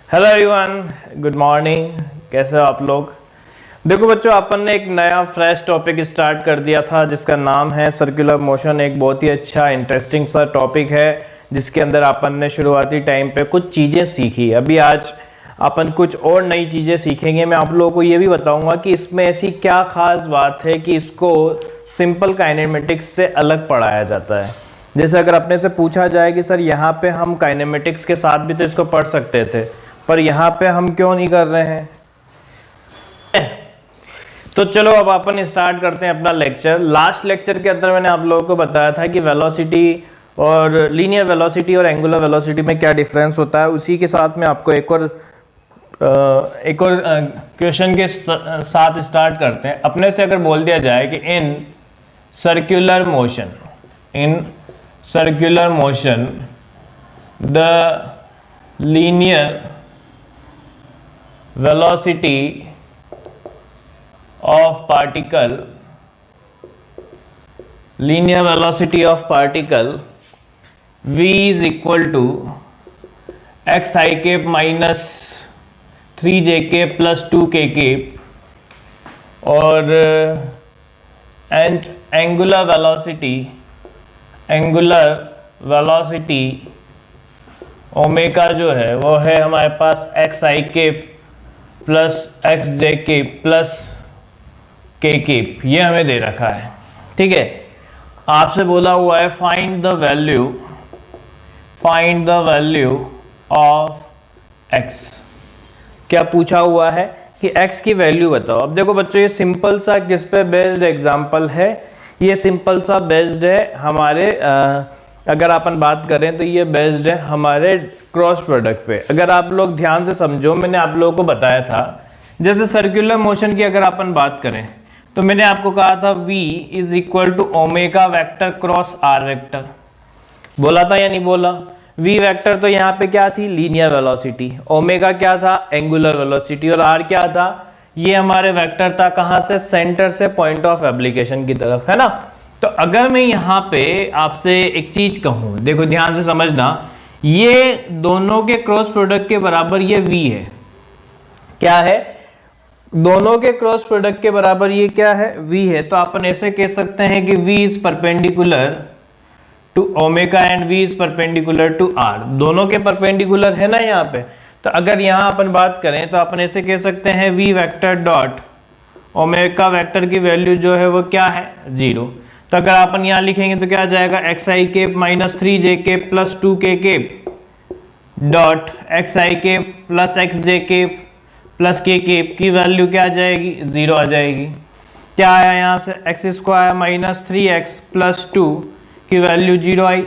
Hello everyone, good morning. कैसे हो आप लोग? देखो बच्चों, अपन ने एक नया फ्रेश टॉपिक स्टार्ट कर दिया था जिसका नाम है सर्कुलर मोशन। एक बहुत ही अच्छा इंटरेस्टिंग सा टॉपिक है जिसके अंदर अपन ने शुरुआती टाइम पे कुछ चीज़ें सीखी। अभी आज अपन कुछ और नई चीज़ें सीखेंगे। मैं आप लोगों को ये भी बताऊंगा कि इसमें ऐसी क्या खास बात है कि इसको सिंपल काइनेमेटिक्स से अलग पढ़ाया जाता है। जैसे अगर अपने से पूछा जाए कि सर यहाँ पे हम काइनेमेटिक्स के साथ भी तो इसको पढ़ सकते थे, पर यहाँ पे हम क्यों नहीं कर रहे हैं। तो चलो अब अपन स्टार्ट करते हैं अपना लेक्चर। लास्ट लेक्चर के अंदर मैंने आप लोगों को बताया था कि वेलोसिटी और लीनियर वेलोसिटी और एंगुलर वेलोसिटी में क्या डिफरेंस होता है। उसी के साथ में आपको एक और क्वेश्चन के साथ स्टार्ट करते हैं। अपने से अगर बोल दिया जाए कि इन circular motion the linear velocity of particle v is equal to x I cap minus 3j cap plus 2k cap और angular velocity ओमेगा जो है वो है हमारे पास x I cap plus x j k plus k cap, ये हमें दे रखा है। ठीक है, आपसे बोला हुआ है find the value of x. क्या पूछा हुआ है कि एक्स की वैल्यू बताओ। अब देखो बच्चों, ये सिंपल सा किस पे बेस्ड एग्जांपल है। ये सिंपल सा बेस्ड है हमारे अगर अपन बात करें तो ये बेस्ड है हमारे क्रॉस प्रोडक्ट पे। अगर आप लोग ध्यान से समझो, मैंने आप लोगों को बताया था जैसे सर्कुलर मोशन की अगर अपन बात करें तो मैंने आपको कहा था v is equal to omega vector cross are vector. बोला था या नहीं बोला? v वेक्टर तो यहाँ पे क्या थी? Linear velocity. ओमेगा क्या था? Angular velocity. और r क्या था? ये हमारे वेक्टर था कहाँ से? सेंटर से पॉइंट ऑफ एप्लीकेशन की तरफ, है ना। तो अगर मैं यहाँ पे आपसे एक चीज कहूँ, देखो ध्यान से समझना, ये दोनों के क्रॉस प्रोडक्ट के बराबर ये v है। क्या है? दोनों के क्रॉस प्रोडक्ट के बराबर ये क्या है? v है। तो अपन ऐसे कह सकते हैं कि v is perpendicular to omega and v is perpendicular to r। दोनों के परपेंडिकुलर है ना यहाँ पे। तो अगर यहाँ अपन बात करें तो अपन ऐसे कह सकते हैं v vector dot omega vector की वैल्यू जो है वो क्या है? 0। तो अगर अपन यहाँ लिखेंगे तो क्या आ जाएगा? X i cap minus 3j cap plus 2k cap dot x i cap plus x j cap plus k cap की वैल्यू क्या आ जाएगी? 0 आ जाएगी। क्या आया यहाँ से? X square minus 3x plus 2 की वैल्यू 0 आई।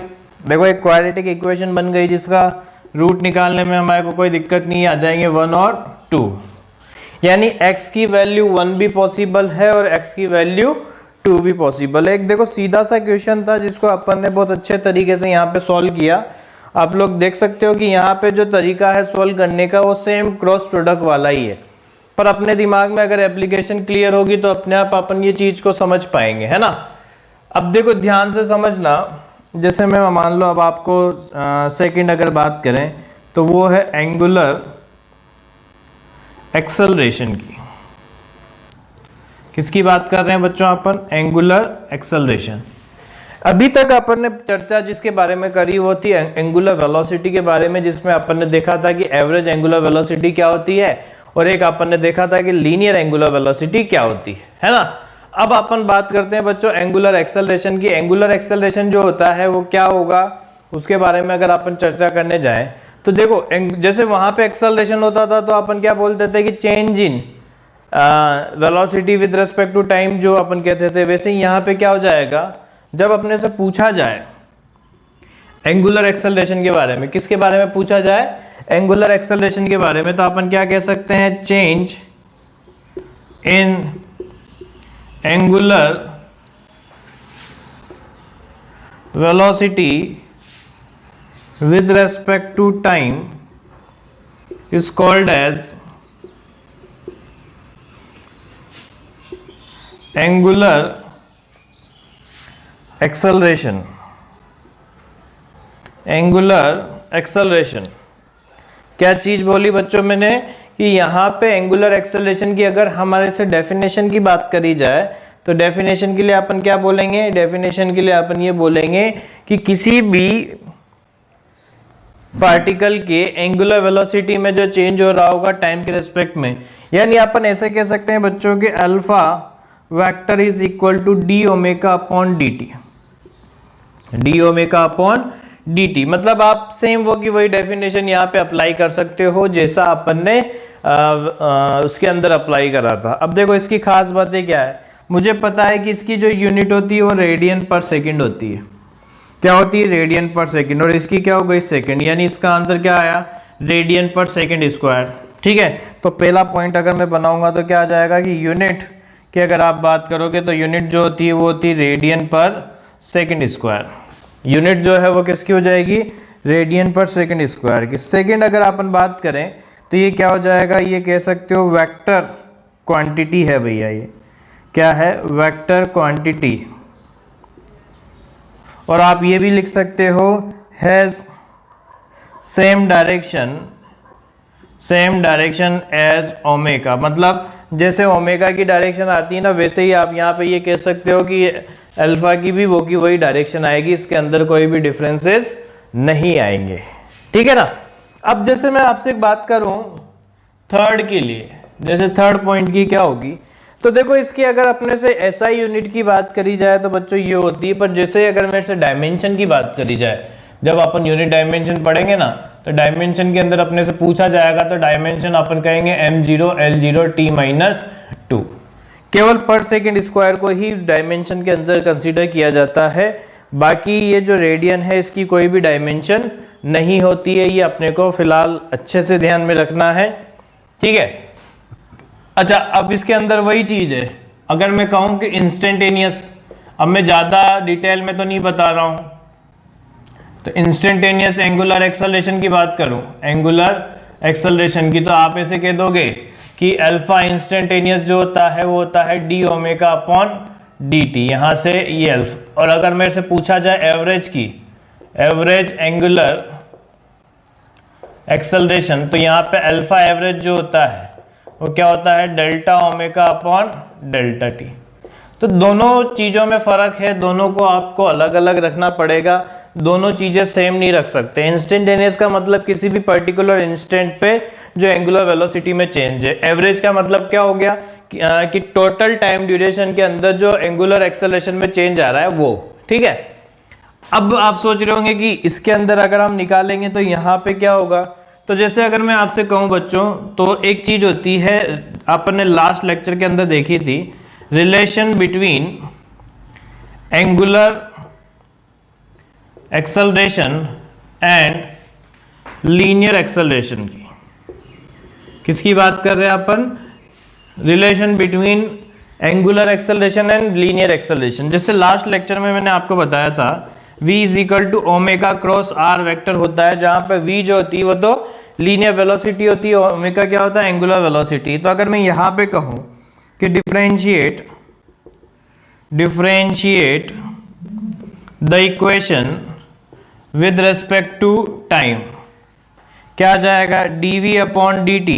देखो एक क्वाड्रेटिक इक्वेशन बन गई जिसका रूट निकालने में हमारे को कोई दिक्कत नहीं, आ जाएंगे 1 और 2। यानी x की वैल्यू 1 भी पॉसिबल है और x की वैल्यू 2 भी पॉसिबल है। एक देखो सीधा सा क्वेश्चन था जिसको अपन ने बहुत अच्छे तरीके से यहाँ पे सॉल्व किया। आप लोग देख सकते हो कि यहाँ पे जो तरीका है सॉल्व करने का वो सेम क्रॉस प्रोडक्ट वाला ही है, पर अपने दिमाग में अगर एप्लीकेशन क्लियर होगी तो अपने आप अपन ये चीज को समझ पाएंगे, है ना। अब देखो ध्यान से समझना, जैसे मैं मान लो अब आपको सेकंड अगर बात करें तो वो है एंगुलर एक्सेलरेशन की। किसकी बात कर रहे हैं बच्चों? अपन एंगुलर एक्सेलरेशन। अभी तक अपन ने चर्चा जिसके बारे में करी वो थी एंगुलर वेलोसिटी के बारे में, जिसमें अपन ने देखा था कि एवरेज एंगुलर वेलोसिटी क्या होती है और एक अपन ने देखा था कि लीनियर एंगुलर वेलोसिटी क्या होती है ना। अब अपन बात करते हैं बच्चों एंगुलर एक्सेलरेशन की। एंगुलर एक्सेलरेशन जो होता है वो क्या होगा उसके बारे में अगर अपन चर्चा करने जाएं तो देखो जैसे वहां पे एक्सेलरेशन होता था तो अपन क्या बोलते थे कि change in velocity with respect to time जो अपन कहते थे, वैसे ही यहाँ पे क्या हो जाएगा जब अपने से पूछा जाए एंगुलर एक्सेलरेशन के बारे में। किसके बारे में पूछा जाए? एंगुलर एक्सेलरेशन के बारे में। तो अपन क्या कह सकते हैं? Change in angular velocity with respect to time is called as angular acceleration. क्या चीज बोली बच्चों मैंने कि यहाँ पे एंगुलर एक्सेलरेशन की अगर हमारे से डेफिनेशन की बात करी जाए तो डेफिनेशन के लिए अपन क्या बोलेंगे, डेफिनेशन के लिए अपन ये बोलेंगे कि किसी भी पार्टिकल के एंगुलर वेलोसिटी में जो चेंज हो रहा होगा टाइम के रिस्पेक्ट में, यानी अपन ऐसे कह सकते हैं बच्चों के alpha vector is equal to D omega upon D T, D omega upon D T. मतलब आप सेम वो की वही डेफिनेशन यहाँ पे अप्लाई कर सकते हो जैसा अपन ने उसके अंदर अप्लाई करा था। अब देखो इसकी खास बातें क्या है, मुझे पता है कि इसकी जो यूनिट होती है वो रेडियन पर सेकंड होती है। क्या होती है? रेडियन पर सेकंड। और इसकी क्या हो गई? सेकंड, यानी इसका आंसर क्या आया? रेडियन पर सेकंड स्क्वायर। ठीक है, तो पहला पॉइंट अगर मैं बनाऊंगा तो क्या आ जाएगा कि यूनिट की अगर आप बात करोगे तो यूनिट जो होती है वो होती है रेडियन पर सेकंड स्क्वायर। यूनिट जो है वो किसकी हो जाएगी? रेडियन पर सेकंड स्क्वायर की। सेकंड अगर अपन बात करें तो ये क्या हो जाएगा? ये कह सकते हो वेक्टर क्वांटिटी है भैया। ये क्या है? Vector quantity. और आप ये भी लिख सकते हो has same direction as omega. मतलब जैसे ओमेगा की डायरेक्शन आती है ना, वैसे ही आप यहाँ पे ये कह सकते हो कि अल्फा की भी वो की वही डायरेक्शन आएगी, इसके अंदर कोई भी डिफरेंसेस नहीं आएंगे। ठीक है ना। अब जैसे मैं आपसे एक बात करूं थर्ड के लिए, जैसे थर्ड पॉइंट की क्या होगी, तो देखो इसकी अगर अपने से एसआई यूनिट की बात करी जाए तो बच्चों ये होती है, पर जैसे अगर मेरे से डायमेंशन की बात करी जाए, जब अपन यूनिट डायमेंशन पढ़ेंगे ना तो डायमेंशन के अंदर अपने से पूछा जाएगा तो डायमेंशन अपन कहेंगे m0 L0 t-2। केवल पर सेकंड स्क्वायर को ही डायमेंशन के अंदर कंसीडर किया जाता है, बाकी ये जो रेडियन है इसकी कोई भी डायमेंशन नहीं होती है। ये अपने को फिलहाल अच्छे से ध्यान में रखना है। ठीक है। अच्छा, अब इसके अंदर वही चीज है, अगर मैं कहूं कि इंस्टेंटेनियस, अब मैं ज्यादा डिटेल में तो नहीं बता रहा हूं, तो इंस्टेंटेनियस एंगुलर एक्सेलरेशन की बात करूं, एंगुलर एक्सेलरेशन की, तो आप ऐसे कह दोगे कि अल्फा इंस्टेंटेनियस जो होता है वो होता है D omega upon D T, यहां से ये अल्फा। और अगर मेरे से पूछा जाए एवरेज की, एवरेज एंगुलर एक्सेलरेशन, तो यहाँ पे अल्फा एवरेज जो होता है वो क्या होता है? Delta omega upon delta T. तो दोनों चीजों में फर्क है, दोनों को आपको अलग अलग रखना पड़ेगा, दोनों चीजें सेम नहीं रख सकते। इंस्टेंटेनियस का मतलब किसी भी पर्टिकुलर इंस्टेंट पे जो एंगुलर वेलोसिटी में चेंज है। एवरेज का मतलब क्या हो गया कि टोटल टाइम ड्यूरेशन के अंदर जो एंगुलर एक्सेलरेशन में चेंज आ रहा है वो। ठीक है। अब आप सोच रहे होंगे कि इसके अंदर अगर हम निकालेंगे तो यहाँ पे क्या होगा, तो जैसे अगर मैं आपसे कहूँ बच्चों, तो एक चीज होती है अपन ने लास्ट लेक्चर के अंदर देखी थी, relation between angular acceleration and linear acceleration की। किसकी बात कर रहे हैं अपन? Relation between angular acceleration and linear acceleration. जैसे लास्ट लेक्चर में मैंने आपको बताया था v is equal to omega cross are vector होता है, जहां पे v जो होती है वो तो लीनियर वेलोसिटी होती है, ओमेगा क्या होता है? Angular velocity. तो अगर मैं यहां पे कहूं कि differentiate the equation with respect to time, क्या आ जाएगा? dv upon dt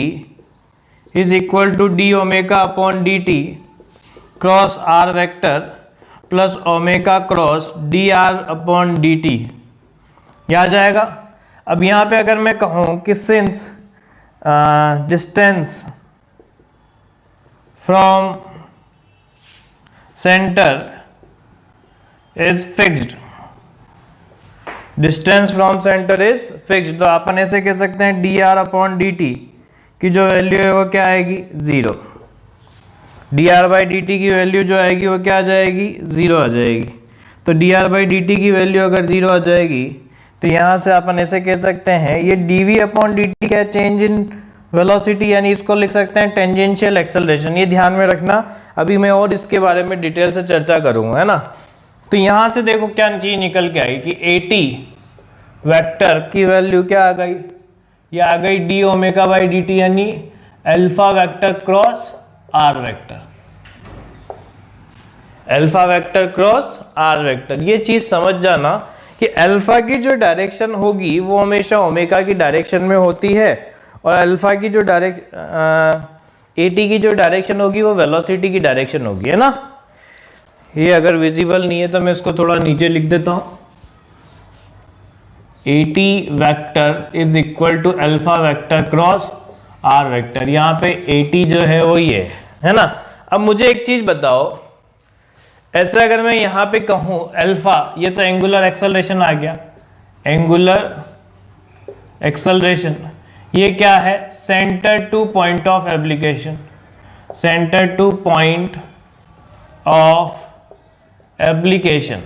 is equal to D omega upon D T cross are vector plus omega cross D are upon D T, यह आ जाएगा। अब यहाँ पे अगर मैं कहूँ कि since distance from centre is fixed, distance from centre is fixed, तो अपन ऐसे कह सकते हैं D R upon D T की जो वैल्यू है वो क्या आएगी? 0। D R by D T की वैल्यू जो आएगी वो क्या आ जाएगी? 0 आ जाएगी। तो D R by D T की वैल्यू अगर 0 आ जाएगी तो यहाँ से अपन ऐसे कह सकते हैं ये D V upon D T का चेंज इन वेलोसिटी, यानी इसको लिख सकते हैं टेंजेंशियल एक्सेलरेशन। ये ध्यान में रखना, अभी मैं और इसके बारे में डिटेल से चर्चा करूंगा, है ना। तो यहाँ से देखो क्या चीज निकल के आई कि एटी वेक्टर की वैल्यू क्या आ गई? ये आ गई d omega by D t, यानी alpha vector cross are vector, alpha vector cross are vector. ये चीज समझ जाना कि अल्फा की जो डायरेक्शन होगी वो हमेशा ओमेगा की डायरेक्शन में होती है और अल्फा की जो एटी की जो डायरेक्शन होगी वो वेलोसिटी की डायरेक्शन होगी, है ना। ये अगर विजिबल नहीं है तो मैं इसको थोड़ा नीचे लिख देता हूं। AT vector is equal to alpha vector cross are vector. यहाँ पे एटी जो है वो ये है ना। अब मुझे एक चीज बताओ, ऐसा अगर मैं यहाँ पे कहूँ अल्फा, ये तो एंगुलर एक्सेलरेशन आ गया, एंगुलर एक्सेलरेशन, ये क्या है, centre two point of application, centre two point of application,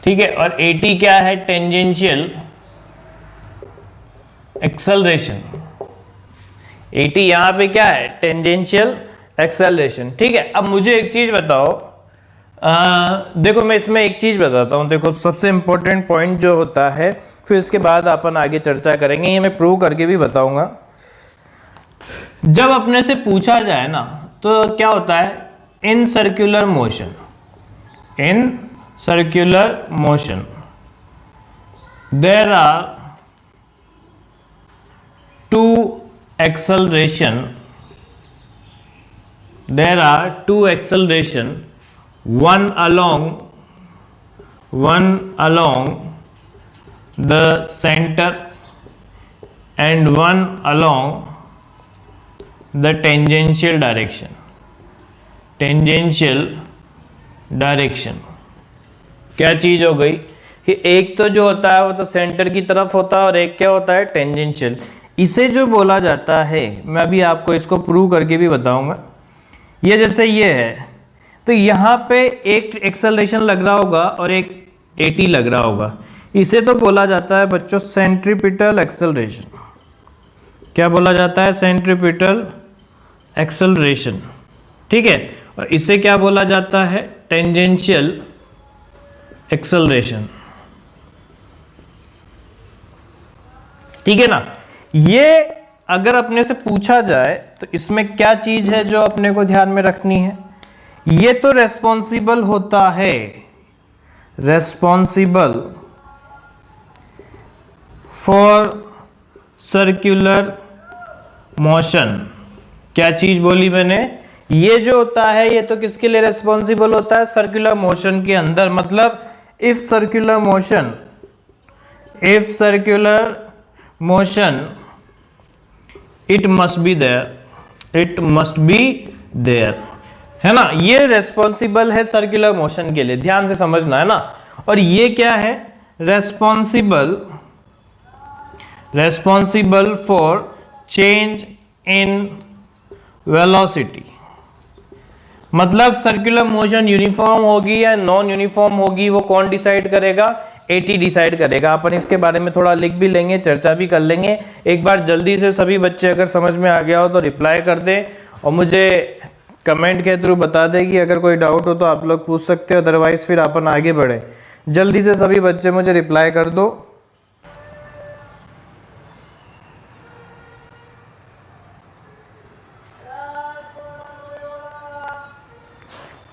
ठीक है। और एटी क्या है, टेंजेंशियल एक्सेलरेशन। एटी यहां पे क्या है, टेंजेंशियल एक्सेलरेशन, ठीक है। अब मुझे एक चीज बताओ, देखो मैं इसमें एक चीज बताता हूं, देखो सबसे इंपॉर्टेंट पॉइंट जो होता है, फिर इसके बाद अपन आगे चर्चा करेंगे, ये मैं प्रूव करके भी बताऊंगा। जब अपने से पूछा जाए ना तो क्या होता है, in circular motion, in circular motion there are two acceleration, there are two acceleration, one along the center and one along the tangential direction, tangential direction। क्या चीज हो गई कि एक तो जो होता है वो तो सेंटर की तरफ होता है और एक क्या होता है, टेंजेंशियल। इसे जो बोला जाता है, मैं अभी आपको इसको प्रूव करके भी बताऊंगा। ये जैसे ये है तो यहाँ पे एक एक्सेलरेशन लग रहा होगा और एक एटी लग रहा होगा, इसे तो बोला जाता है बच्चों सेंट्रीपिटल एक्सेलरेशन। क्या बोला जाता है, सेंट्रीपिटल एक्सेलरेशन, ठीक है। और इसे क्या बोला जाता है, टेंजेंशियल एक्सेलरेशन, ठीक है ना। ये अगर अपने से पूछा जाए तो इसमें क्या चीज है जो अपने को ध्यान में रखनी है, ये तो रेस्पॉन्सिबल होता है, रेस्पॉन्सिबल फॉर सर्कुलर मोशन। क्या चीज बोली मैंने, ये जो होता है ये तो किसके लिए रेस्पॉन्सिबल होता है, सर्कुलर मोशन के अंदर। मतलब if circular motion, if circular motion, it must be there, it must be there, है ना। ये रेस्पॉन्सिबल है सर्कुलर मोशन के लिए, ध्यान से समझना है ना। और ये क्या है, responsible, responsible for change in velocity. मतलब सर्कुलर मोशन यूनिफॉर्म होगी या नॉन यूनिफॉर्म होगी वो कौन डिसाइड करेगा, एटी डिसाइड करेगा। अपन इसके बारे में थोड़ा लिख भी लेंगे, चर्चा भी कर लेंगे। एक बार जल्दी से सभी बच्चे अगर समझ में आ गया हो तो रिप्लाई कर दें और मुझे कमेंट के थ्रू बता दें कि अगर कोई डाउट हो तो आप लोग पूछ सकते हो, अदरवाइज फिर अपन आगे बढ़े। जल्दी से सभी बच्चे मुझे रिप्लाई कर दो।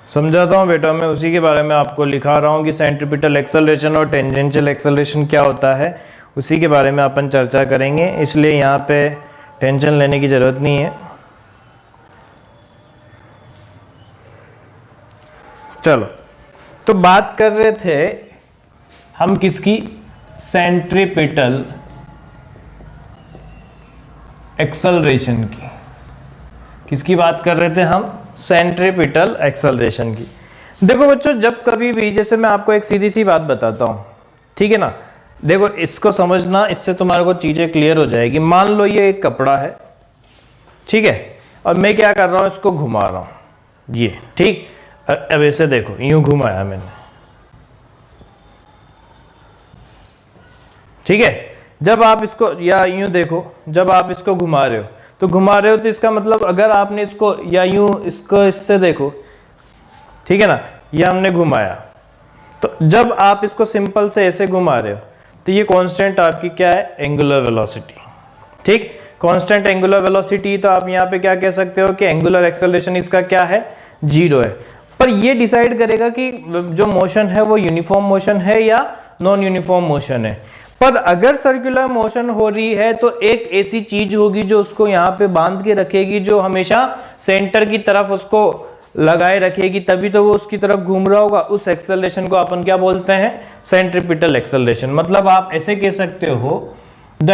समझाता हूँ बेटा, मैं उसी के बारे में आपको लिखा रहा हूँ कि सेंट्रीपिटल एक्सेलरेशन और टेंजेंशियल एक्सेलरेशन क्या होता है, उसी के बारे में अपन चर्चा करेंगे, इसलिए यहाँ पे टेंशन लेने की ज़रूरत नहीं है। चलो, तो बात कर रहे थे हम किसकी, सेंट्रीपिटल एक्सेलरेशन की। किसकी बात कर रहे थे हम, सेंट्रीपिटल एक्सेलरेशन की। देखो बच्चों, जब कभी भी, जैसे मैं आपको एक सीधी सी बात बताता हूँ, ठीक है ना। देखो इसको समझना, इससे तुम्हारे को चीजें क्लियर हो जाएगी। मान लो ये एक कपड़ा है, ठीक है, और मैं क्या कर रहा हूँ, इसको घुमा रहा हूँ, ये ठीक। अब ऐसे देखो, यूं घुमाया मैंने, ठीक है। जब आप इसको, या यूं देखो, जब आप इसको घुमा रहे हो तो इसका मतलब अगर आपने इसको या यूं इसको इससे देखो, ठीक है ना, ये हमने घुमाया, तो जब आप इसको सिंपल से ऐसे घुमा रहे हो तो ये कांस्टेंट आपकी क्या है, एंगुलर वेलोसिटी, ठीक। कांस्टेंट एंगुलर वेलोसिटी, तो आप यहाँ पे क्या कह सकते हो कि एंगुलर एक्सेलरेशन इसका क्या है, 0 है। पर ये डिसाइड करेगा कि जो मोशन है वो यूनिफॉर्म मोशन है या नॉन यूनिफॉर्म मोशन है। पर अगर सर्कुलर मोशन हो रही है तो एक ऐसी चीज होगी जो उसको यहाँ पे बांध के रखेगी, जो हमेशा सेंटर की तरफ उसको लगाए रखेगी, तभी तो वो उसकी तरफ घूम रहा होगा। उस एक्सेलरेशन को अपन क्या बोलते हैं? Centripetal acceleration. मतलब आप ऐसे कह सकते हो, the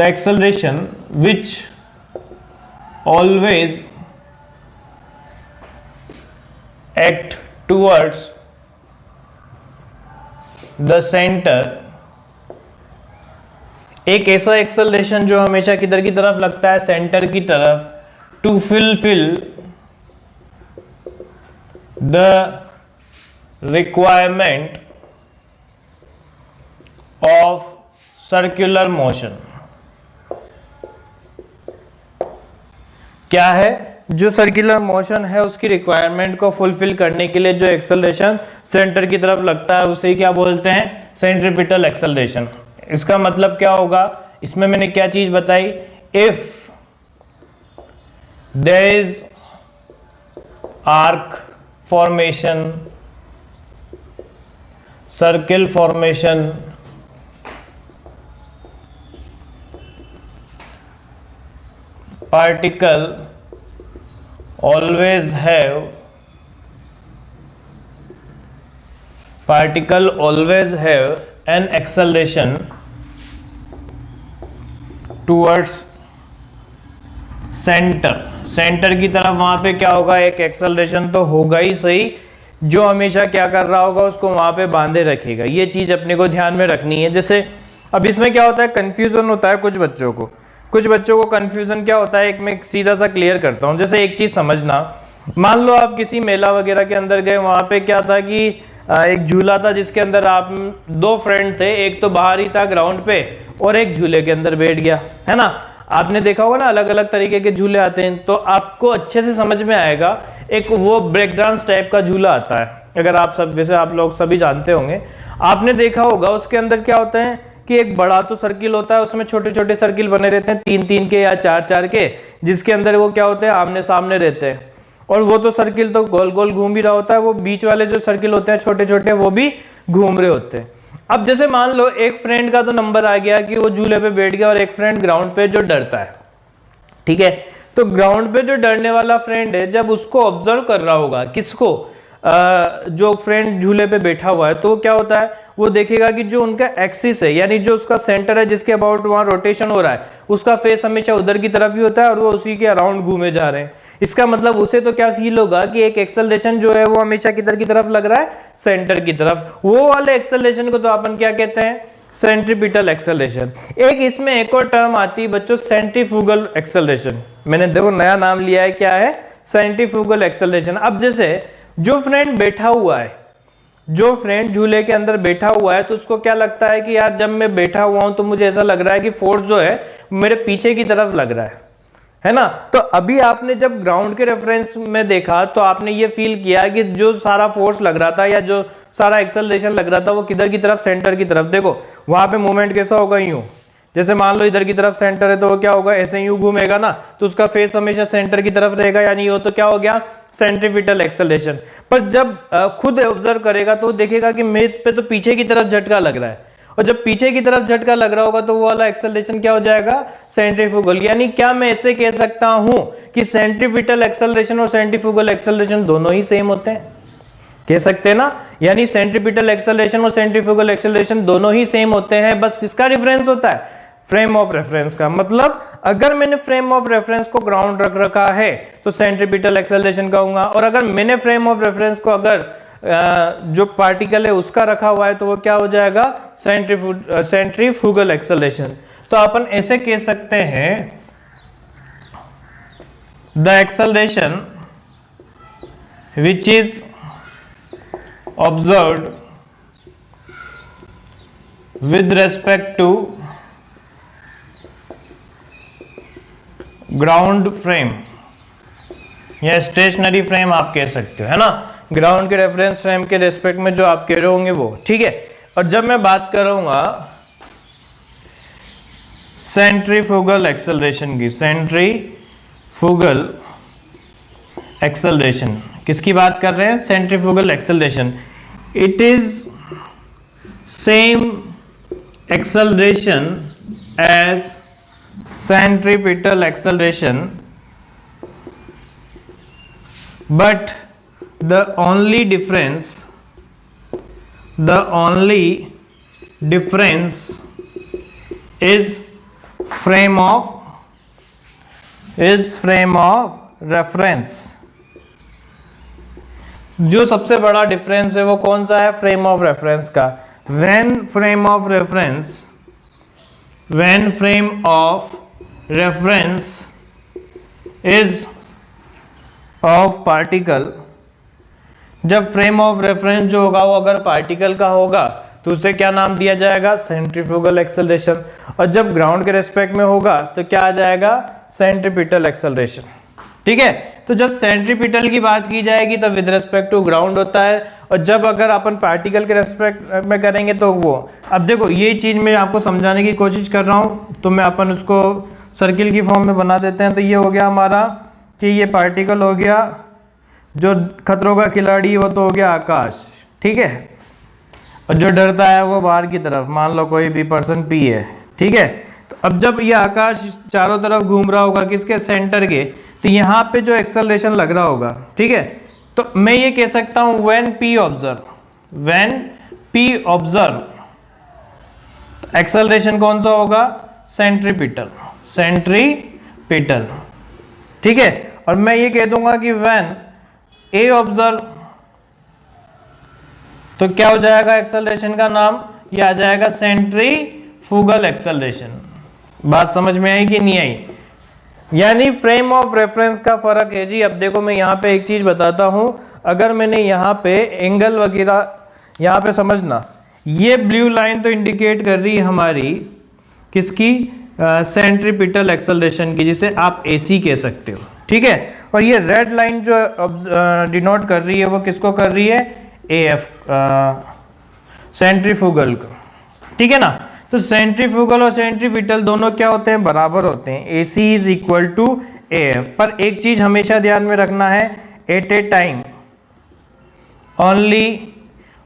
acceleration which always act towards the centre, एक ऐसा एक्सेलरेशन जो हमेशा किधर की तरफ लगता है? सेंटर की तरफ, to fulfill the requirement of circular motion. क्या है? जो सर्कुलर मोशन है उसकी रिक्वायरमेंट को फुलफिल करने के लिए जो एक्सेलरेशन सेंटर की तरफ लगता है उसे क्या बोलते हैं? Centripetal acceleration. इसका मतलब क्या होगा? इसमें मैंने क्या चीज बताई? If there is arc formation, circle formation, particle always have an acceleration towards centre की तरफ। वहां पे क्या होगा? एक एक्सेलरेशन तो होगा ही सही, जो हमेशा क्या कर रहा होगा? उसको वहां पे बांधे रखेगा। ये चीज अपने को ध्यान में रखनी है। जैसे अब इसमें क्या होता है? कंफ्यूजन होता है कुछ बच्चों को कंफ्यूजन क्या होता है? एक मैं सीधा सा क्लियर करता हूं। जैसे एक चीज समझना, मान लो आप किसी मेला वगैरह के अंदर गए, वहां पे क्या था कि एक झूला था जिसके अंदर आप दो फ्रेंड थे, एक तो बाहर ही था ग्राउंड पे और एक झूले के अंदर बैठ गया, है ना। आपने देखा होगा ना, अलग अलग तरीके के झूले आते हैं, तो आपको अच्छे से समझ में आएगा। एक वो ब्रेक डांस टाइप का झूला आता है, अगर आप सब, वैसे आप लोग सभी जानते होंगे, आपने देखा होगा। उसके अंदर क्या होता है कि एक बड़ा तो सर्किल होता है, उसमें छोटे छोटे सर्किल बने रहते हैं, 3-3 के या 4-4 के, जिसके अंदर वो क्या होते हैं? आमने सामने रहते हैं। और वो तो सर्किल तो गोल गोल घूम ही रहा होता है, वो बीच वाले जो सर्किल होते हैं छोटे छोटे, वो भी घूम रहे होते हैं। अब जैसे मान लो एक फ्रेंड का तो नंबर आ गया कि वो झूले पे बैठ गया और एक फ्रेंड ग्राउंड पे जो डरता है, ठीक है। तो ग्राउंड पे जो डरने वाला फ्रेंड है, जब उसको ऑब्जर्व कर रहा होगा, किसको? जो फ्रेंड झूले पे बैठा हुआ है, तो क्या होता है? वो देखेगा कि जो उनका एक्सिस है, यानी जो उसका सेंटर है जिसके अबाउट वहां रोटेशन हो रहा है, उसका फेस हमेशा उधर की तरफ ही होता है और वो उसी के अराउंड घूमे जा रहे हैं। इसका मतलब उसे तो क्या फील होगा कि एक एक्सेलरेशन जो है वो हमेशा किधर की तरफ लग रहा है? सेंटर की तरफ। वो वाले एक्सेलरेशन को तो अपन क्या कहते हैं? Centripetal acceleration. एक इसमें एक और टर्म आती है बच्चों, सेंट्रीफ्यूगल एक्सेलरेशन। मैंने देखो नया नाम लिया है, क्या है? Centrifugal acceleration. अब जैसे जो फ्रेंड बैठा हुआ है, जो फ्रेंड झूले के अंदर बैठा हुआ है, तो उसको क्या लगता है कि यार जब मैं बैठा हुआ हूं तो मुझे ऐसा लग रहा है कि फोर्स जो है मेरे पीछे की तरफ लग रहा है ना। तो अभी आपने जब ग्राउंड के रेफरेंस में देखा तो आपने ये फील किया कि जो सारा फोर्स लग रहा था या जो सारा एक्सेलरेशन लग रहा था वो किधर की तरफ? सेंटर की तरफ। देखो वहां पे मूवमेंट कैसा होगा? यूं। जैसे मान लो इधर की तरफ सेंटर है तो वो क्या होगा? ऐसे यूं घूमेगा ना, तो उसका फेस हमेशा सेंटर की तरफ रहेगा, यानी वो तो क्या हो गया? Centripetal acceleration. पर जब खुद ऑब्जर्व करेगा तो देखेगा कि मेरे पे तो पीछे की तरफ झटका लग रहा है, और जब पीछे की तरफ झटका लग रहा होगा तो वो वाला एक्सेलरेशन क्या हो जाएगा? सेंट्रीफ्यूगल। यानी क्या मैं ऐसे कह सकता हूं कि सेंट्रीपिटल एक्सेलरेशन और सेंट्रीफ्यूगल एक्सेलरेशन दोनों ही सेम होते हैं? कह सकते हैं ना। यानी सेंट्रीपिटल एक्सेलरेशन और सेंट्रीफ्यूगल एक्सेलरेशन दोनों ही सेम होते हैं, बस किसका डिफरेंस होता है? फ्रेम ऑफ रेफरेंस का। मतलब अगर मैंने फ्रेम ऑफ रेफरेंस को ग्राउंड रख रखा है तो सेंट्रीपिटल एक्सेलरेशन कहूंगा, और अगर मैंने फ्रेम ऑफ रेफरेंस को अगर जो पार्टिकल है उसका रखा हुआ है तो वो क्या हो जाएगा? Centrifugal acceleration. तो अपन ऐसे कह सकते हैं, the acceleration which is observed with respect to ground frame या स्टेशनरी फ्रेम आप कह सकते हो, है ना। ग्राउंड के रेफरेंस फ्रेम के रेस्पेक्ट में जो आप कह रहे होंगे वो, ठीक है। और जब मैं बात करूंगा सेंट्रीफ्यूगल एक्सेलरेशन की, सेंट्रीफ्यूगल एक्सेलरेशन किसकी बात कर रहे हैं? Centrifugal acceleration. It is same acceleration as centripetal acceleration, but the only difference is frame of reference। जो सबसे बड़ा डिफरेंस है वो कौन सा है? फ्रेम ऑफ रेफरेंस का। when frame of reference is of particle, जब फ्रेम ऑफ रेफरेंस जो होगा वो अगर पार्टिकल का होगा तो उसे क्या नाम दिया जाएगा? Centrifugal acceleration. और जब ग्राउंड के रेस्पेक्ट में होगा तो क्या आ जाएगा? Centripetal acceleration. ठीक है, तो जब सेंट्रीपिटल की बात की जाएगी तब विद रेस्पेक्ट टू ग्राउंड होता है, और जब अगर अपन पार्टिकल के रेस्पेक्ट में करेंगे तो वो। अब देखो ये चीज मैं आपको समझाने की कोशिश कर रहा हूँ, तो मैं अपन उसको सर्किल की फॉर्म में बना देते हैं। तो ये हो गया हमारा कि ये पार्टिकल हो गया, जो खतरों का खिलाड़ी वो तो हो गया आकाश। ठीक है, और जो डरता है वो बाहर की तरफ, मान लो कोई भी पर्सन पी है। ठीक है, तो अब जब ये आकाश चारों तरफ घूम रहा होगा किसके? सेंटर के, तो यहाँ पे जो एक्सेलरेशन लग रहा होगा, ठीक है, तो मैं ये कह सकता हूं व्हेन P ऑब्जर्व एक्सेलरेशन कौन सा होगा? सेंट्रीपिटल। ठीक है, और मैं ये कह दूंगा कि व्हेन A ऑब्जर्व, तो क्या हो जाएगा एक्सेलरेशन का नाम? ये आ जाएगा सेंट्रीफ्यूगल एक्सेलरेशन। बात समझ में आई कि नहीं आई? यानी फ्रेम ऑफ रेफरेंस का फर्क है जी। अब देखो मैं यहाँ पे एक चीज बताता हूं, अगर मैंने यहाँ पे एंगल वगैरह, यहाँ पे समझना, ये ब्लू लाइन तो इंडिकेट कर रही है हमारी किसकी? सेंट्रीपिटल एक्सेलरेशन की, जिसे आप AC कह सकते हो। ठीक है, और ये रेड लाइन जो डिनोट कर रही है वो किसको कर रही है? AF, सेंट्रीफ्यूगल को। ठीक है ना, तो सेंट्रीफ्यूगल और सेंट्रीपिटल दोनों क्या होते हैं? बराबर होते हैं। AC is equal to AF। पर एक चीज हमेशा ध्यान में रखना है, at a time only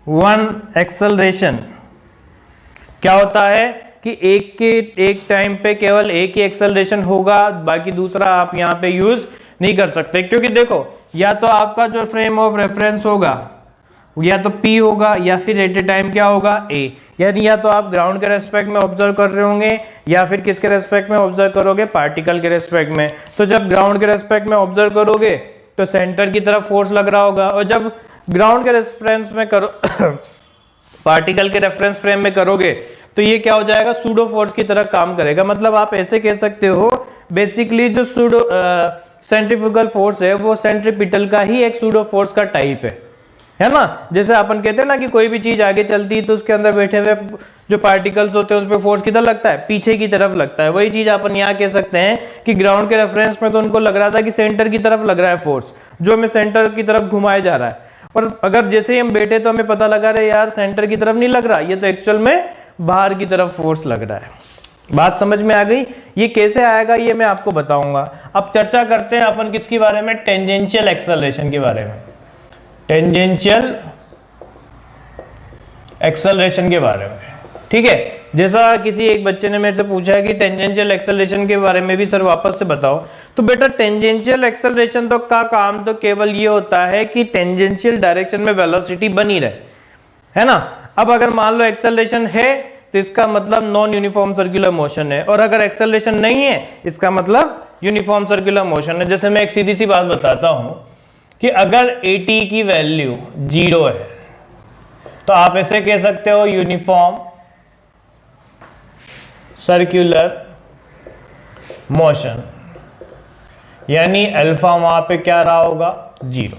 one acceleration. क्या होता है कि एक टाइम पे केवल एक ही एक्सेलरेशन होगा, बाकी दूसरा आप यहाँ पे यूज नहीं कर सकते। क्योंकि देखो या तो आपका जो फ्रेम ऑफ रेफरेंस होगा या तो P होगा या फिर एट ए टाइम क्या होगा? A। यानी या तो आप ग्राउंड के रेस्पेक्ट में ऑब्जर्व कर रहे होंगे या फिर किसके रेस्पेक्ट में ऑब्जर्व करोगे? पार्टिकल के रेस्पेक्ट में। तो जब ग्राउंड के रेस्पेक्ट में ऑब्जर्व करोगे तो सेंटर की तरफ फोर्स लग रहा होगा, और जब ग्राउंड के रेफरेंस में करो पार्टिकल के रेफरेंस फ्रेम में करोगे तो ये क्या हो जाएगा? सूडो फोर्स की तरह काम करेगा। मतलब आप ऐसे कह सकते हो बेसिकली जो सूडो सेंट्रीफ्यूगल फोर्स है वो सेंट्रीपिटल का ही एक सूडो फोर्स का टाइप है ना। जैसे अपन कहते हैं ना कि कोई भी चीज आगे चलती है तो उसके अंदर बैठे हुए जो पार्टिकल्स होते हैं उस पर फोर्स किधर लगता है? पीछे की तरफ लगता है। वही चीज अपन यहाँ कह सकते हैं कि ग्राउंड के रेफरेंस में तो उनको लग रहा था कि सेंटर की तरफ लग रहा है फोर्स, जो हमें सेंटर की तरफ घुमाया जा रहा है। और अगर जैसे ही हम बैठे तो हमें पता लगा रहे यार सेंटर की तरफ नहीं लग रहा, ये तो एक्चुअल में बाहर की तरफ फोर्स लग रहा है। बात समझ में आ गई? ये कैसे आएगा ये मैं आपको बताऊंगा। अब चर्चा करते हैं अपन किसके बारे में? टेंजेंशियल एक्सेलरेशन के बारे में। टेंजेंशियल एक्सेलरेशन के बारे में, ठीक है। जैसा किसी एक बच्चे ने मेरे से पूछा है कि टेंजेंशियल एक्सेलरेशन के बारे में भी सर वापस से बताओ, तो बेटा टेंजेंशियल एक्सेलरेशन तो का काम तो केवल ये होता है कि टेंजेंशियल डायरेक्शन में वेलोसिटी बनी रहे, है ना। अब अगर मान लो एक्सेलरेशन है तो इसका मतलब नॉन यूनिफॉर्म सर्कुलर मोशन है, और अगर एक्सेलरेशन नहीं है इसका मतलब यूनिफॉर्म सर्कुलर मोशन है। जैसे मैं एक सीधी सी बात बताता हूं कि अगर AT की वैल्यू 0 है तो आप ऐसे कह सकते हो यूनिफॉर्म सर्कुलर मोशन, यानी अल्फा वहां पे क्या रहा होगा? 0।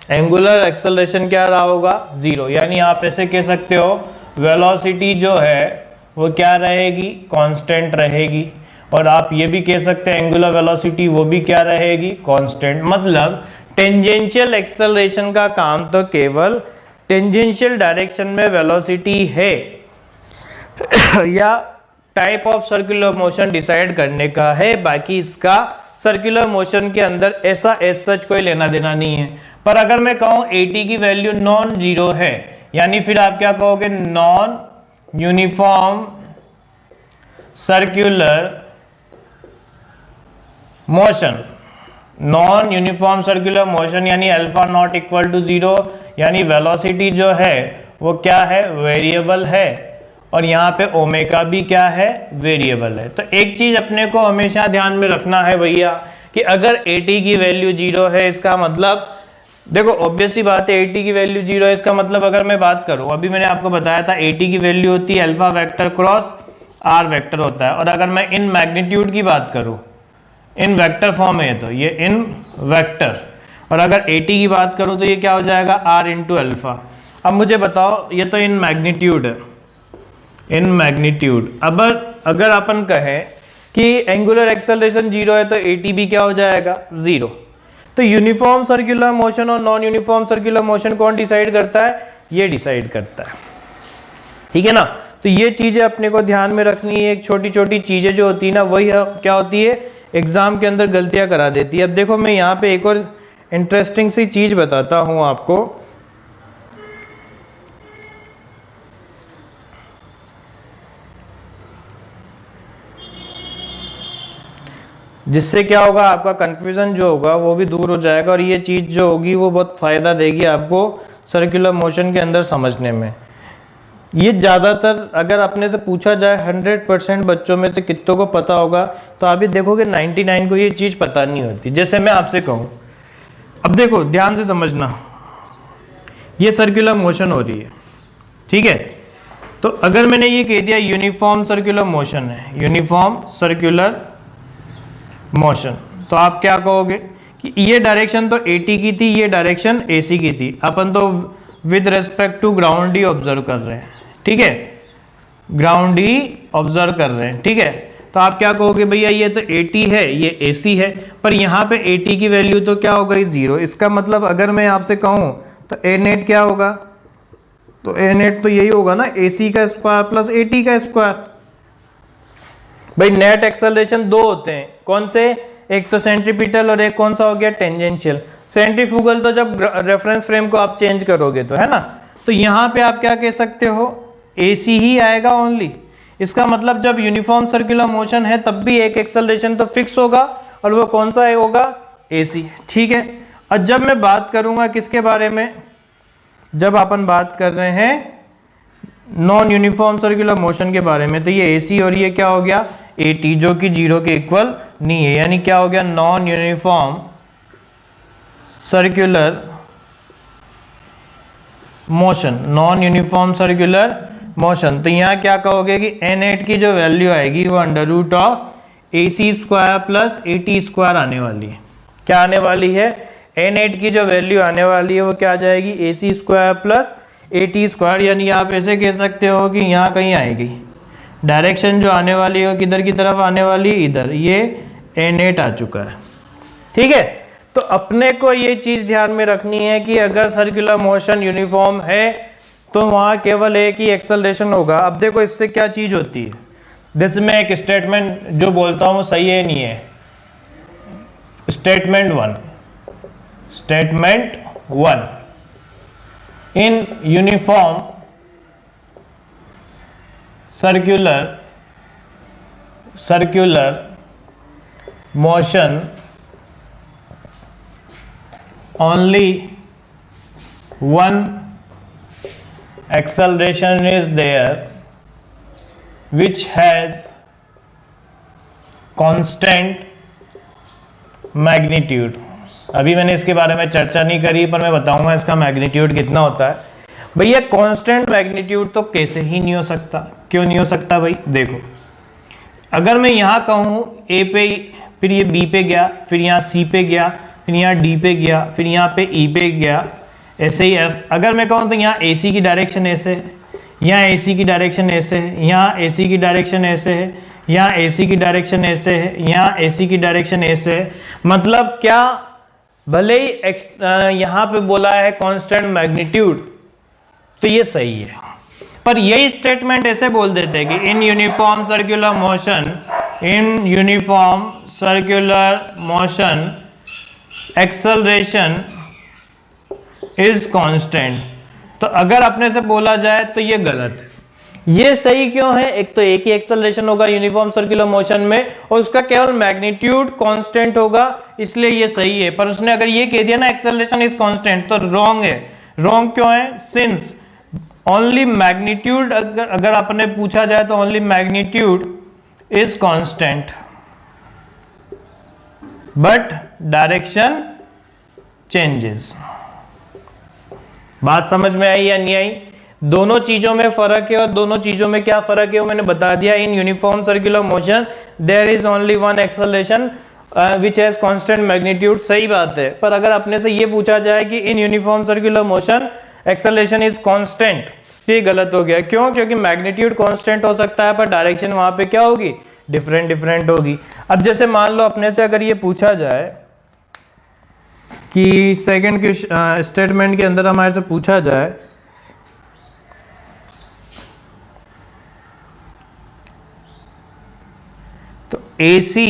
एंगुलर एक्सेलरेशन क्या रहा होगा? 0। यानी आप ऐसे कह सकते हो वेलोसिटी जो है वो क्या रहेगी? कांस्टेंट रहेगी। और आप ये भी कह सकते हैं एंगुलर वेलोसिटी वो भी क्या रहेगी? कांस्टेंट। मतलब टेंजेंशियल एक्सेलरेशन का काम तो केवल टेंजेंशियल डायरेक्शन में वेलोसिटी है या type of circular motion decide करने का है, बाकी इसका सर्कुलर मोशन के अंदर ऐसा एज सच कोई लेना देना नहीं है। पर अगर मैं कहूं AT की वैल्यू नॉन जीरो है, यानी फिर आप क्या कहोगे, non uniform circular motion. Non uniform circular motion यानी अल्फा नॉट इक्वल टू 0, यानी वेलोसिटी जो है वो क्या है, वेरिएबल है, और यहाँ पे ओमेगा भी क्या है, वेरिएबल है। तो एक चीज अपने को हमेशा ध्यान में रखना है भैया कि अगर AT की वैल्यू 0 है, इसका मतलब देखो ऑब्वियस सी बात है, AT की वैल्यू 0 है, इसका मतलब अगर मैं बात करूं, अभी मैंने आपको बताया था AT की वैल्यू होती है alpha vector cross R vector होता है, और अगर मैं इन मैग्नीट्यूड की बात करूं, इन वेक्टर फॉर्म है तो ये इन वेक्टर, और अगर AT की बात करूं तो ये क्या हो जाएगा, R इंटू अल्फा। अब मुझे बताओ, ये तो इन मैग्नीट्यूड है, इन मैग्नीट्यूड। अब अगर अपन कहें कि एंगुलर एक्सेलरेशन 0 है तो AT भी क्या हो जाएगा, 0। तो यूनिफॉर्म सर्कुलर मोशन और नॉन यूनिफॉर्म सर्कुलर मोशन कौन डिसाइड करता है, ये डिसाइड करता है, ठीक है ना। तो ये चीजें अपने को ध्यान में रखनी है, एक छोटी छोटी चीजें जो होती है ना, वही क्या होती है, एग्जाम के अंदर गलतियां करा देती है। अब देखो मैं यहाँ पे एक और इंटरेस्टिंग सी चीज बताता हूं आपको, जिससे क्या होगा, आपका कंफ्यूजन जो होगा वो भी दूर हो जाएगा, और ये चीज़ जो होगी वो बहुत फ़ायदा देगी आपको सर्कुलर मोशन के अंदर समझने में। ये ज़्यादातर अगर अपने से पूछा जाए 100% बच्चों में से कितनों को पता होगा, तो आप भी देखोगे 99 को ये चीज़ पता नहीं होती। जैसे मैं आपसे कहूँ, अब देखो ध्यान से समझना, ये सर्कुलर मोशन हो रही है, ठीक है। तो अगर मैंने ये कह दिया यूनिफॉर्म सर्कुलर मोशन है, यूनिफॉर्म सर्कुलर मोशन, तो आप क्या कहोगे कि ये डायरेक्शन तो AT की थी, ये डायरेक्शन AC की थी, अपन तो विद रेस्पेक्ट टू ग्राउंड ही ऑब्जर्व कर रहे हैं, ठीक है, ग्राउंड ही ऑब्जर्व कर रहे हैं, ठीक है। तो आप क्या कहोगे, भैया ये तो AT है, ये AC है, पर यहाँ पे AT की वैल्यू तो क्या हो गई, 0। इसका मतलब अगर मैं आपसे कहूँ तो A नेट क्या होगा, तो A नेट तो यही होगा ना, AC का स्क्वायर प्लस AT का स्क्वायर। भाई नेट एक्सेलरेशन दो होते हैं, कौन से, एक तो सेंट्रीपिटल और एक कौन सा हो गया, टेंजेंशियल। सेंट्रीफ्यूगल तो जब रेफरेंस फ्रेम को आप चेंज करोगे तो, है ना। तो यहाँ पे आप क्या कह सकते हो, AC ही आएगा ओनली। इसका मतलब जब यूनिफॉर्म सर्कुलर मोशन है तब भी एक एक्सेलरेशन तो फिक्स होगा, और वो कौन सा होगा, AC, ठीक है। और जब मैं बात करूंगा किसके बारे में, जब अपन बात कर रहे हैं नॉन यूनिफॉर्म सर्कुलर मोशन के बारे में, तो ये AC और ये क्या हो गया, AT, जो कि 0 के इक्वल नहीं है, यानी क्या हो गया, non uniform circular motion, non uniform circular motion. तो यहाँ क्या कहोगे कि N8 की जो वैल्यू आएगी वो under root of AC square plus AT square आने वाली है। क्या आने वाली है, N8 की जो वैल्यू आने वाली है वो क्या आ जाएगी, AC square plus AT square, यानी आप ऐसे कह सकते हो कि यहाँ कहीं आएगी, डायरेक्शन जो आने वाली है किधर की तरफ आने वाली, इधर, ये N8 आ चुका है, ठीक है। तो अपने को ये चीज ध्यान में रखनी है कि अगर सर्कुलर मोशन यूनिफॉर्म है तो वहां केवल एक ही एक्सेलरेशन होगा। अब देखो इससे क्या चीज होती है, जैसे मैं एक स्टेटमेंट जो बोलता हूं सही है नहीं है, statement 1 in uniform circular motion only one acceleration is there which has constant magnitude। अभी मैंने इसके बारे में चर्चा नहीं करी, पर मैं बताऊंगा इसका मैग्नीट्यूड कितना होता है। भैया कांस्टेंट मैग्नीट्यूड तो कैसे ही नहीं हो सकता, क्यों नहीं हो सकता भाई, देखो अगर मैं यहाँ कहूँ A पे, फिर ये B पे गया, फिर यहाँ C पे गया, फिर यहाँ D पे गया, फिर यहाँ पे E पे गया, ऐसे ही F। अगर मैं कहूँ तो यहाँ AC की डायरेक्शन ऐसे है, यहाँ AC की डायरेक्शन ऐसे है, यहाँ AC की डायरेक्शन ऐसे है, यहाँ AC की डायरेक्शन ऐसे है, यहाँ AC की डायरेक्शन ऐसे है। मतलब क्या, भले ही यहाँ पे बोला है कांस्टेंट मैग्नीट्यूड, तो ये सही है, पर यही स्टेटमेंट ऐसे बोल देते हैं कि इन uniform circular motion acceleration is constant. तो अगर अपने से बोला जाए तो ये गलत है। ये सही क्यों है? एक तो एक ही एक्सेलरेशन होगा यूनिफॉर्म सर्कुलर मोशन में और उसका केवल मैग्नीट्यूड कांस्टेंट होगा, इसलिए ये सही है। पर उसने अगर ये कह दिया ना एक्सेलरेशन इज कांस्टेंट, तो रॉन्ग है। रॉन्ग क्यों है? सिंस ओनली मैग्नीट्यूड, अगर आपने पूछा जाए तो only magnitude is constant but direction changes. बात समझ में आई या नहीं आई? दोनों चीजों में फर्क है, और दोनों चीजों में क्या फर्क है वो मैंने बता दिया। In uniform circular motion there is only one acceleration which has constant magnitude, सही बात है। पर अगर अपने से ये पूछा जाए कि इन uniform circular motion acceleration is constant, तो ये गलत हो गया। क्यों? क्योंकि मैग्नीट्यूड कांस्टेंट हो सकता है पर डायरेक्शन वहां पे क्या होगी? डिफरेंट होगी। अब जैसे मान लो अपने से अगर ये पूछा जाए कि सेकंड स्टेटमेंट के अंदर हमारे से पूछा जाए तो AC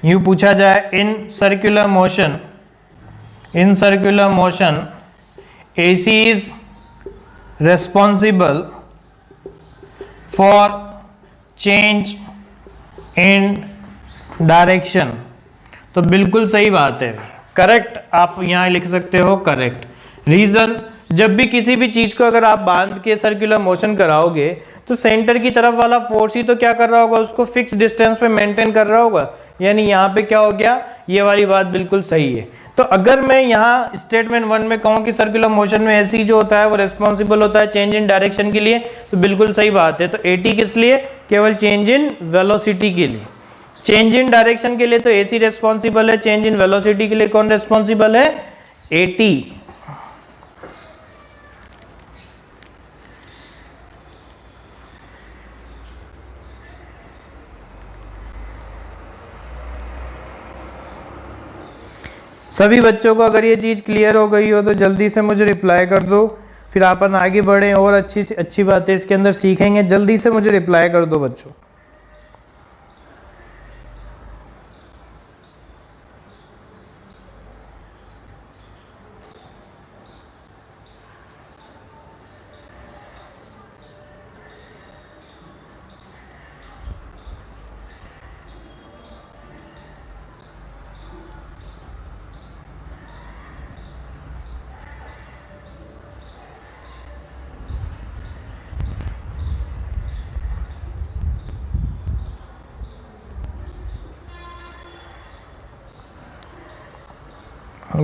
यूं पूछा जाए इन circular motion AC is responsible for change in direction, तो बिल्कुल सही बात है, करेक्ट। आप यहां लिख सकते हो करेक्ट। रीजन, जब भी किसी भी चीज को अगर आप बांध के सर्कुलर मोशन कराओगे तो सेंटर की तरफ वाला फोर्स ही तो क्या कर रहा होगा? उसको फिक्स डिस्टेंस पे मेंटेन कर रहा होगा। यानी यहाँ पे क्या हो गया? ये वाली बात बिल्कुल सही है। तो अगर मैं यहाँ स्टेटमेंट 1 में कहूँ कि सर्कुलर मोशन में ऐसी जो होता है वो रिस्पॉन्सिबल होता है चेंज इन डायरेक्शन के लिए, तो बिल्कुल सही बात है। तो AT किस लिए? केवल चेंज इन वेलोसिटी के लिए। चेंज इन डायरेक्शन के लिए तो AC रिस्पॉन्सिबल है, चेंज इन वेलोसिटी के लिए कौन रिस्पॉन्सिबल है? AT। सभी बच्चों को अगर ये चीज़ क्लियर हो गई हो तो जल्दी से मुझे रिप्लाई कर दो, फिर अपन आगे बढ़ें और अच्छी से अच्छी बातें इसके अंदर सीखेंगे। जल्दी से मुझे रिप्लाई कर दो बच्चों।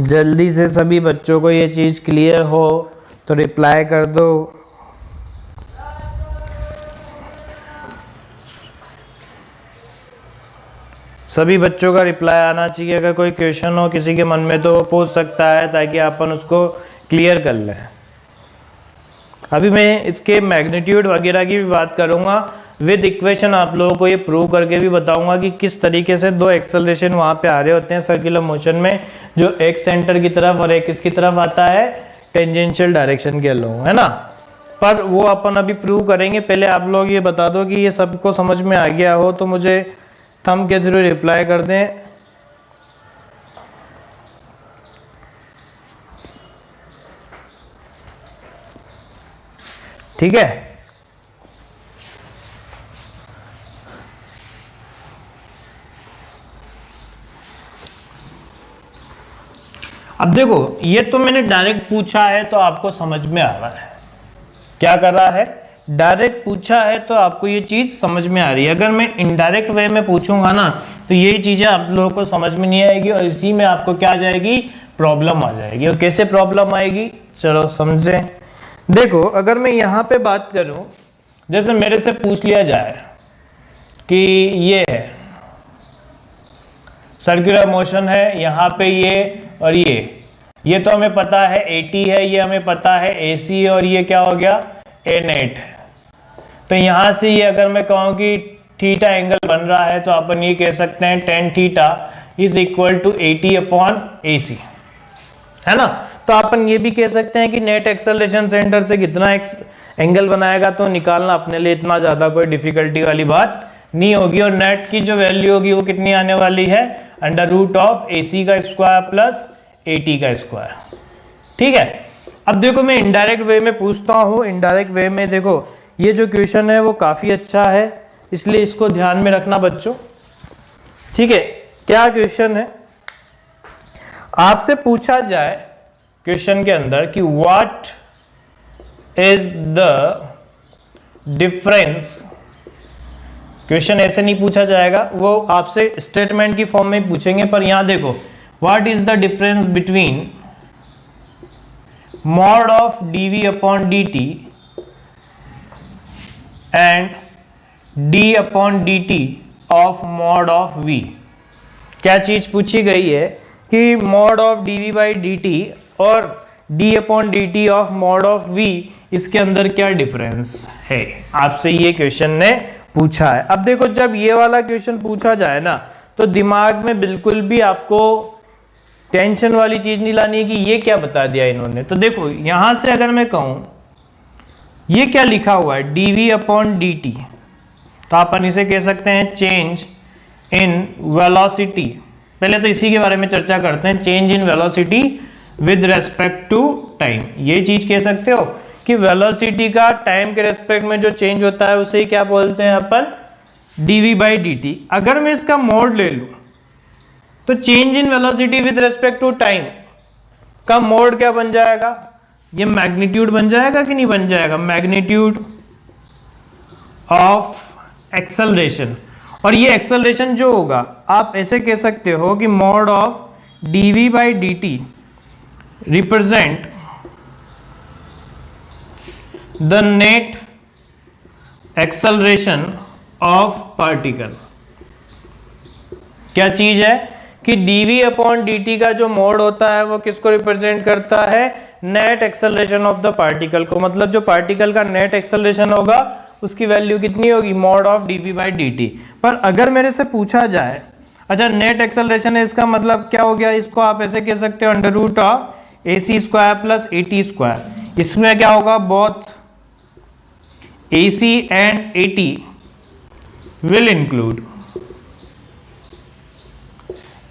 जल्दी से सभी बच्चों को ये चीज़ क्लियर हो तो रिप्लाई कर दो। सभी बच्चों का रिप्लाई आना चाहिए। अगर कोई क्वेश्चन हो किसी के मन में तो वो पूछ सकता है ताकि अपन उसको क्लियर कर लें। अभी मैं इसके मैग्नीट्यूड वगैरह की भी बात करूंगा विद इक्वेशन, आप लोगों को ये प्रूव करके भी बताऊंगा कि किस तरीके से दो एक्सेलरेशन वहाँ पे आ रहे होते हैं सर्कुलर मोशन में, जो एक सेंटर की तरफ और एक किसकी तरफ आता है? टेंजेंशियल डायरेक्शन के अलोंग, है ना। पर वो अपन अभी प्रूव करेंगे। पहले आप लोग ये बता दो कि ये सबको समझ में आ गया हो तो मुझे थंब के थ्रू रिप्लाई कर दें। ठीक है, अब देखो ये तो मैंने डायरेक्ट पूछा है तो आपको समझ में आ रहा है। क्या कर रहा है? डायरेक्ट पूछा है तो आपको ये चीज समझ में आ रही है। अगर मैं इनडायरेक्ट वे में पूछूंगा ना तो ये चीजें आप लोगों को समझ में नहीं आएगी और इसी में आपको क्या आ जाएगी? प्रॉब्लम आ जाएगी। और कैसे प्रॉब्लम आएगी चलो समझें। देखो अगर मैं यहाँ पे बात करूं, जैसे मेरे से पूछ लिया जाए कि ये है सर्कुलर मोशन है, यहाँ पे ये और ये तो हमें पता है AT है, ये हमें पता है AC है, और ये क्या हो गया? A-net। तो यहाँ से ये अगर मैं कहूँ कि थीटा एंगल बन रहा है तो अपन ये कह सकते हैं tan theta is equal to AT upon AC, है ना। तो अपन ये भी कह सकते हैं कि नेट एक्सेलरेशन सेंटर से कितना एंगल बनाएगा तो निकालना अपने लिए इतना ज़्यादा कोई डिफिकल्टी वाली बात नहीं होगी। और नेट की जो वैल्यू होगी वो कितनी आने वाली है? अंडर रूट ऑफ AC का स्क्वायर प्लस AT का स्क्वायर। ठीक है, अब देखो मैं इनडायरेक्ट वे में पूछता हूँ, इनडायरेक्ट वे में देखो ये जो क्वेश्चन है वो काफी अच्छा है, इसलिए इसको ध्यान में रखना बच्चों। ठीक है, क्या क्वेश्चन है, आपसे पूछा जाए क्वेश्चन के अंदर कि what is the difference, question ऐसे नहीं पूछा जाएगा, वो आपसे स्टेटमेंट की फॉर्म में पूछेंगे, पर यहां देखो what is the difference between mod of dv upon dt and d upon dt of mod of v। क्या चीज पूछी गई है कि mod of dv by dt और d upon dt of mod of v, इसके अंदर क्या डिफरेंस है, आपसे ये क्वेश्चन ने पूछा है। अब देखो जब ये वाला क्वेश्चन पूछा जाए ना, तो दिमाग में बिल्कुल भी आपको टेंशन वाली चीज नहीं लानी है कि ये क्या बता दिया इन्होंने। तो देखो यहां से अगर मैं कहूं ये क्या लिखा हुआ है dv अपॉन dt, तो अपन इसे कह सकते हैं चेंज इन वेलोसिटी। पहले तो इसी के बारे में चर्चा करते हैं, change in velocity with respect to time. ये चीज कह सकते हो कि वेलोसिटी का टाइम के रेस्पेक्ट में जो चेंज होता है उसे क्या बोलते हैं अपन, dv बाई dt। अगर मैं इसका मोड ले लूं तो change in velocity with respect to time का मोड क्या बन जाएगा, ये मैग्नीट्यूड बन जाएगा कि नहीं बन जाएगा, मैग्नीट्यूड ऑफ एक्सेलरेशन। और ये एक्सेलरेशन जो होगा आप ऐसे कह सकते हो कि mode of dv by dt represent the net acceleration of particle. क्या चीज है कि dv अपॉन dt का जो मोड होता है वो किसको रिप्रेजेंट करता है, net acceleration of the particle को। मतलब जो पार्टिकल का नेट एक्सेलरेशन होगा उसकी वैल्यू कितनी होगी, mode of dv by dt। पर अगर मेरे से पूछा जाए अच्छा नेट एक्सेलरेशन है, इसका मतलब क्या हो गया, इसको आप ऐसे कह सकते हो under root of ac square plus at square. इसमें क्या होगा, both ac and at will include,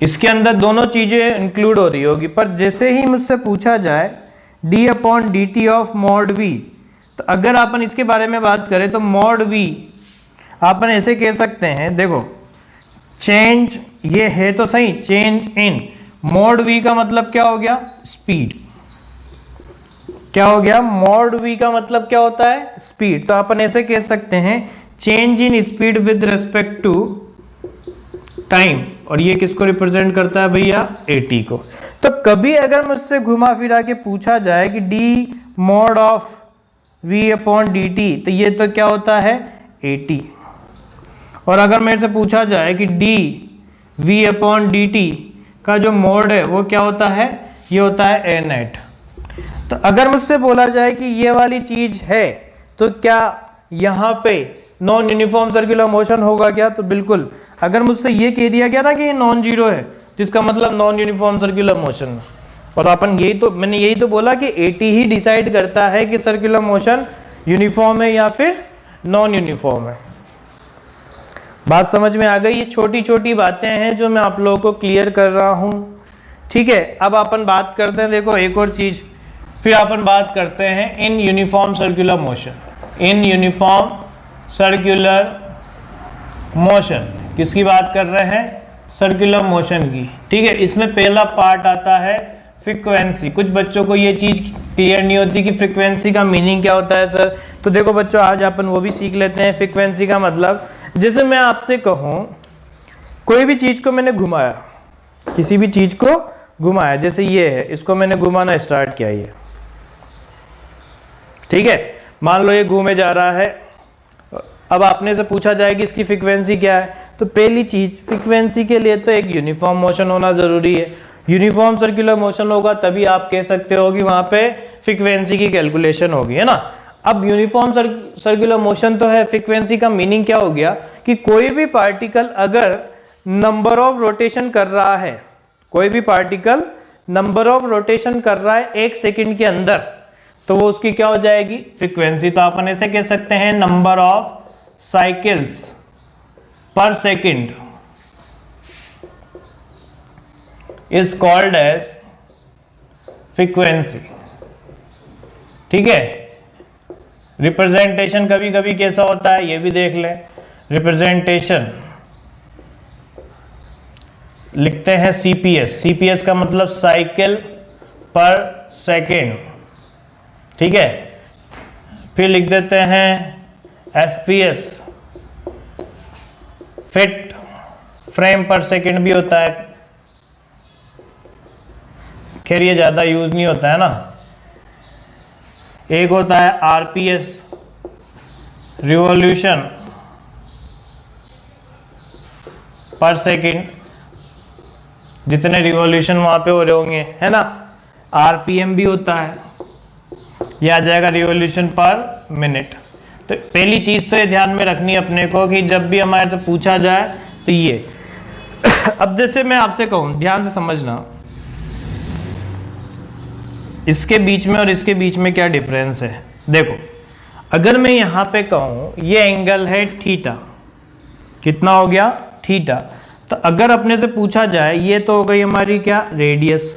इसके अंदर दोनों चीजें इंक्लूड हो रही होगी। पर जैसे ही मुझसे पूछा जाए d upon D T of mod v, तो अगर अपन इसके बारे में बात करें तो मॉड v अपन ऐसे कह सकते हैं, देखो चेंज ये है तो सही, चेंज इन मॉड v का मतलब क्या हो गया, स्पीड। क्या हो गया, मॉड v का मतलब क्या होता है, स्पीड। तो अपन ऐसे कह सकते हैं change in speed with respect to time, और ये किसको रिप्रेजेंट करता है भैया, at को। तो कभी अगर मुझसे घुमा फिरा के पूछा जाए कि d mod of v upon dt, तो ये तो क्या होता है, at। और अगर मेरे से पूछा जाए कि d v अपॉन dt का जो मोड है वो क्या होता है, ये होता है a नेट। तो अगर मुझसे बोला जाए कि ये वाली चीज है तो क्या यहाँ पे नॉन यूनिफॉर्म सर्कुलर मोशन होगा क्या, तो बिल्कुल। अगर मुझसे ये कह दिया गया ना कि ये नॉन जीरो है, जिसका मतलब नॉन यूनिफॉर्म सर्कुलर मोशन, और अपन यही तो मैंने यही तो बोला कि at ही डिसाइड करता है कि सर्कुलर मोशन यूनिफॉर्म है या फिर नॉन यूनिफॉर्म है। बात समझ में आ गई, ये छोटी छोटी बातें हैं जो मैं आप लोगों को क्लियर कर रहा हूं। ठीक है, अब अपन बात करते हैं, देखो एक और चीज, फिर अपन बात करते हैं इन यूनिफॉर्म सर्कुलर मोशन। इन यूनिफॉर्म सर्कुलर मोशन किसकी बात कर रहे हैं, सर्कुलर मोशन की। ठीक है, इसमें पहला पार्ट आता है फ्रीक्वेंसी। कुछ बच्चों को ये चीज क्लियर नहीं होती कि फ्रीक्वेंसी का मीनिंग क्या होता है सर। तो देखो बच्चों आज अपन वो भी सीख लेते हैं। फ्रीक्वेंसी का मतलब, जैसे मैं आपसे कहूं कोई भी चीज को मैंने घुमाया, किसी भी चीज को घुमाया, जैसे ये है, इसको मैंने घुमाना स्टार्ट किया, ये ठीक है, मान लो ये घूमे जा रहा है। अब आपने से पूछा जाए कि इसकी फ्रीक्वेंसी क्या है, तो पहली चीज फ्रीक्वेंसी के लिए तो एक यूनिफॉर्म मोशन होना जरूरी है। यूनिफॉर्म सर्कुलर मोशन होगा तभी आप कह सकते हो कि वहां पे फ्रीक्वेंसी की कैलकुलेशन होगी, है ना। अब यूनिफॉर्म सर्कुलर मोशन तो है, फ्रीक्वेंसी का मीनिंग क्या हो गया कि कोई भी पार्टिकल अगर नंबर ऑफ रोटेशन कर रहा है, कोई भी पार्टिकल नंबर ऑफ रोटेशन कर रहा है 1 सेकंड के अंदर, तो वो उसकी क्या हो जाएगी, फ्रीक्वेंसी। तो अपन ऐसे कह सकते हैं number of cycles per second is called as frequency. ठीक है। रिप्रेजेंटेशन कभी कभी कैसा होता है ये भी देख लें। रिप्रेजेंटेशन लिखते हैं सीपीएस, सीपीएस का मतलब साइकिल पर सेकेंड, ठीक है। फिर लिख देते हैं एफपीएस, फिट फ्रेम पर सेकेंड भी होता है, खैर ये ज्यादा यूज नहीं होता है ना। एक होता है आरपीएस, रिवॉल्यूशन पर सेकेंड, जितने रिवॉल्यूशन वहां पे हो रहे होंगे, है ना। आरपीएम भी होता है, यह आ जाएगा रिवॉल्यूशन पर मिनट। तो पहली चीज तो ये ध्यान में रखनी है अपने को कि जब भी हमारे से पूछा जाए तो ये अब जैसे मैं आपसे कहूं, ध्यान से समझना, इसके बीच में और इसके बीच में क्या डिफरेंस है। देखो, अगर मैं यहां पे कहूं ये एंगल है थीटा, कितना हो गया थीटा, तो अगर अपने से पूछा जाए ये तो हो गई हमारी क्या रेडियस,